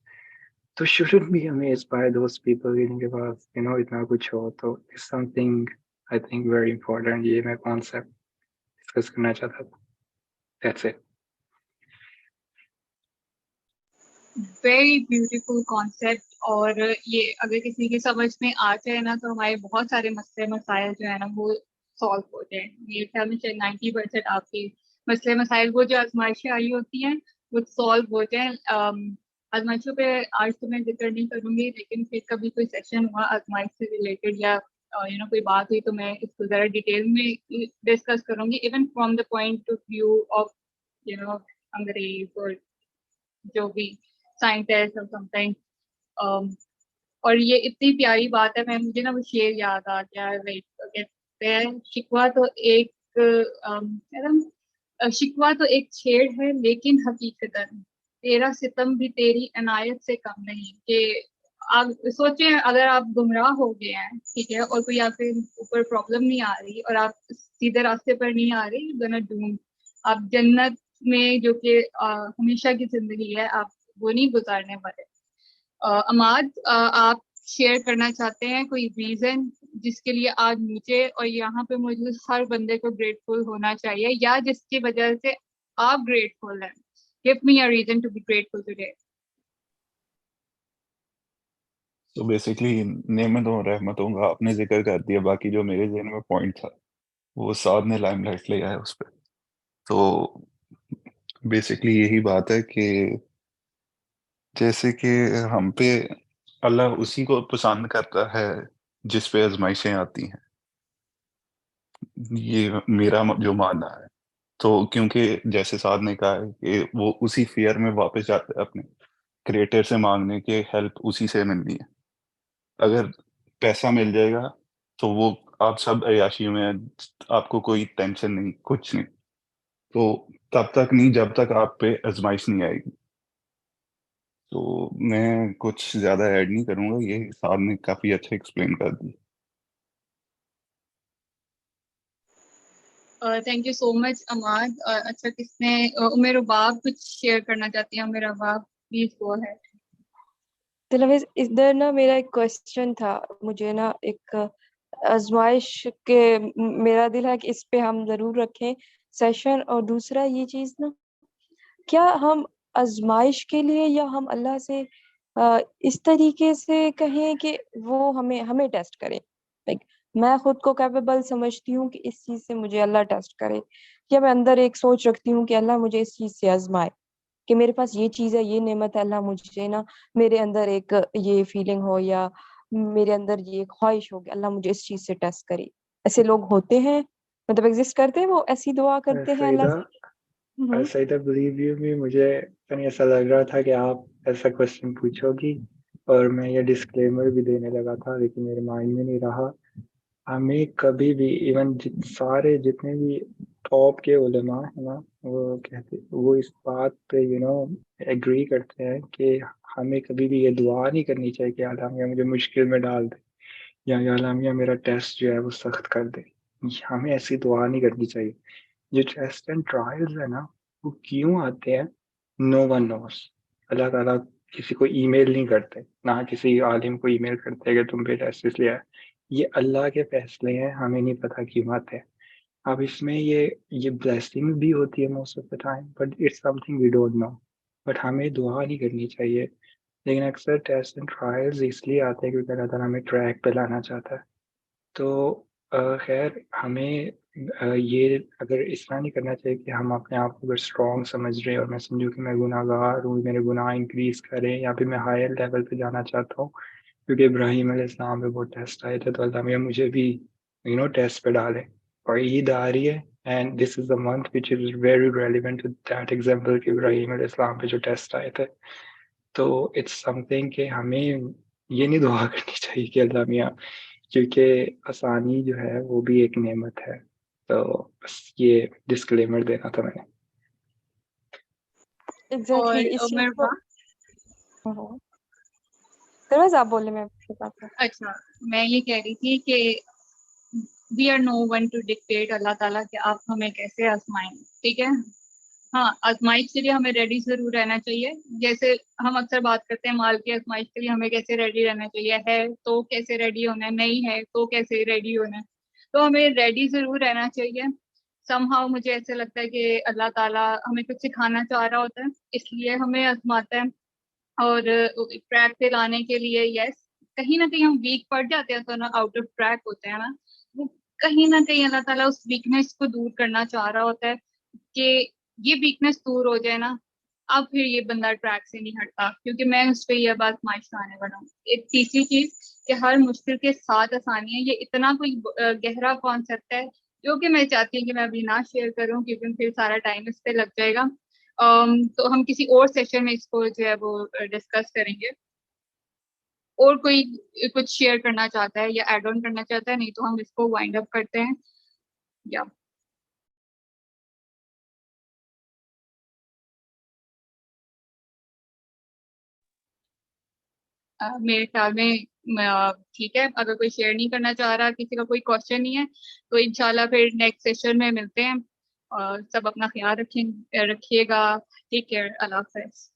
तो shouldn't be amazed by those people जिनके पास इतना कुछ हो। तो it's something I think very important। ये मैं कॉन्सेप्ट डिस्कस करना चाहता था। That's it। Very beautiful concept. और ये अगर किसी की समझ में आ जाए ना तो हमारे बहुत सारे मसले मसाइल जो है ना वो सॉल्व हो जाए। मेरे ख्याल में 90% आपके मसले मसाइल वो जो आजमाइशें आई होती हैं वो सॉल्व हो जाए। आजमाइशों पे आज तो मैं जिक्र नहीं करूंगी, लेकिन फिर कभी कोई सेशन हुआ आजमाइश से रिलेटेड या कोई बात हुई तो मैं इसको जरा डिटेल में डिस्कस करूंगी, even from the point of view of अंग्रेज और जो भी साइंटिस्ट और समथिंग। और ये इतनी प्यारी बात है, मैं मुझे ना वो शेर याद आ गया। लाइक कहते हैं शिकवा तो शिकवा तो एक छेड़ है लेकिन हकीकतन तेरा सितम भी तेरी अनायत से कम नहीं। कि आप सोचें अगर आप गुमराह हो गए हैं, ठीक है, और कोई आपके ऊपर प्रॉब्लम नहीं आ रही और आप सीधे रास्ते पर नहीं आ रही, गना डूम आप जन्नत में जो कि हमेशा की जिंदगी है आप वो नहीं गुजारने वाले। अमाद, आप शेयर करना चाहते हैं कोई रीजन जिसके लिए आज मुझे और यहाँ पे मुझे हर बंदे को ग्रेटफुल होना चाहिए या जिसकी वजह से आप ग्रेटफुल हैं? Give me a reason to be grateful today. तो बेसिकली नेमतों और रहमतों का आपने जिक्र कर दिया, बाकी जो मेरे जहन में पॉइंट था वो साद ने लाइमलाइट ले आया उस पर। तो बेसिकली यही बात है कि जैसे कि हम पे अल्लाह उसी को पसंद करता है जिस पे आजमाइशें आती हैं, ये मेरा जो मानना है। तो क्योंकि जैसे साद ने कहा है कि वो उसी फेयर में वापस जाते हैं अपने क्रिएटर से मांगने के, हेल्प उसी से मिलनी है। अगर पैसा मिल जाएगा तो वो आप सब अय्याशी में हैं, आपको कोई टेंशन नहीं, कुछ नहीं। तो तब तक नहीं जब तक आप पे आजमाइश नहीं आएगी। तो मैं कुछ ज्यादा ऐड नहीं करूंगा, ये साहब ने काफी अच्छा एक्सप्लेन कर दिया। Thank you so much Amad. अच्छा, किसने उमेर बाब कुछ शेयर करना चाहती है? उमेर बाब प्लीज गो अहेड। तलवीज इधर ना मेरा एक क्वेश्चन था, मुझे ना एक आजमाइश के मेरा दिल है कि इस पे हम जरूर रखें सेशन। और दूसरा ये चीज ना, क्या हम आजमाइश के लिए या हम अल्लाह से इस तरीके से कहें कि वो हमें टेस्ट करे। लाइक मैं खुद को कैपेबल समझती हूँ कि इस चीज से मुझे अल्लाह टेस्ट करे, या मैं अंदर एक सोच रखती हूँ कि अल्लाह मुझे इस चीज से आजमाए, कि मेरे पास ये चीज है, ये नेमत है, अल्लाह मुझे ना मेरे अंदर एक ये फीलिंग हो या मेरे अंदर ये ख्वाहिश हो कि अल्लाह मुझे इस चीज से टेस्ट करे। ऐसे लोग होते हैं, मतलब एग्जिस्ट करते हैं, वो ऐसी दुआ करते हैं अल्लाह सईदा से। हम्म। सईदा बिलीव यू मी, मुझे कहीं ऐसा लग रहा था कि आप ऐसा क्वेश्चन पूछोगी और मैं ये डिस्क्लेमर भी देने लगा था, लेकिन मेरे माइंड में नहीं रहा। हमें कभी भी इवन सारे जितने भी टॉप के उलेमा है ना, वो इस बात पे एग्री करते हैं कि हमें कभी भी ये दुआ नहीं करनी चाहिए कि अल्लाह मियाँ मुझे मुश्किल में डाल दे, या अल्लाह मियाँ मेरा टेस्ट जो है वो सख्त कर दे। हमें ऐसी दुआ नहीं करनी चाहिए। ये टेस्ट एंड ट्रायल्स है ना, वो क्यों आते हैं, नो वन नोस। अल्लाह ताला किसी को ईमेल नहीं करते, ना किसी आलिम को ईमेल करते कि तुम पे टेस्ट इसलिए आया। ये अल्लाह के फैसले हैं, हमें नहीं पता क्यों आते हैं। अब इसमें ये ब्लेसिंग भी होती है most of the time, but it's something we don't know. But हमें दुआ नहीं करनी चाहिए। लेकिन अक्सर टेस्ट एंड ट्रायल्स इसलिए आते हैं क्योंकि अल्लाह ताला हमें ट्रैक पे लाना चाहता है। तो खैर हमें ये अगर इस तरह नहीं करना चाहिए कि हम अपने आप को अगर स्ट्रॉन्ग समझ रहे हैं और मैं समझूँ कि मैं गुनाहगार हूँ, मेरे गुनाह इंक्रीज करें, या फिर मैं हायर लेवल पे जाना चाहता हूँ क्योंकि इब्राहिम अलैहिस्सलाम पे वो टेस्ट आए थे, तो अल्लाह मियाँ मुझे भी टेस्ट पे डाले। और ईद आ रही है and this is the month which is very relevant to that example कि इब्राहिम अलैहिस्सलाम पे जो टेस्ट आए थे। तो इट्स समथिंग कि हमें ये नहीं दुआ करनी चाहिए कि अल्लाह मियाँ, क्योंकि आसानी जो है वो भी एक नेमत है। तो बस ये डिस्क्लेमर देना था मैंने। एग्जैक्टली और इसी उमर को तरह आप बोले, मैं आपसे बात कर। अच्छा, मैं ये कह रही थी कि we are no one to dictate अल्लाह ताला कि आप हमें कैसे आजमाएं, ठीक है। हाँ, आजमाइश के लिए हमें रेडी जरूर रहना चाहिए। जैसे हम अक्सर बात करते हैं माल की आजमाइश के लिए हमें कैसे रेडी रहना चाहिए, है तो कैसे रेडी होना है, नहीं है तो कैसे रेडी होना है। तो हमें रेडी जरूर रहना चाहिए। समहाउ मुझे ऐसे लगता है कि अल्लाह ताला हमें कुछ सिखाना चाह रहा होता है, इसलिए हमें आजमाता है। और ट्रैक पे लाने के लिए यस, कहीं ना कहीं हम वीक पड़ जाते हैं, तो ना आउट ऑफ ट्रैक होते हैं ना, वो कहीं ना कहीं अल्लाह ताला उस वीकनेस को दूर करना चाह रहा होता है कि ये वीकनेस दूर हो जाए ना, अब फिर ये बंदा ट्रैक से नहीं हटता। क्योंकि मैं उस पर यह बात माइश आने वाला हूँ। एक तीसरी चीज कि हर मुश्किल के साथ आसानी है, ये इतना कोई गहरा कॉन्सेप्ट है जो कि मैं चाहती हूँ कि मैं अभी ना शेयर करूँ, क्योंकि फिर सारा टाइम इस पे लग जाएगा। तो हम किसी और सेशन में इसको जो है वो डिस्कस करेंगे। और कोई कुछ शेयर करना चाहता है या एड ऑन करना चाहता है, नहीं तो हम इसको वाइंड अप करते हैं। या मेरे ख्याल में ठीक है। अगर कोई शेयर नहीं करना चाह रहा, किसी का कोई क्वेश्चन नहीं है, तो इंशाल्लाह फिर नेक्स्ट सेशन में मिलते हैं। सब अपना ख्याल रखिएगा। Take care. अल्लाह हाफ़िज़।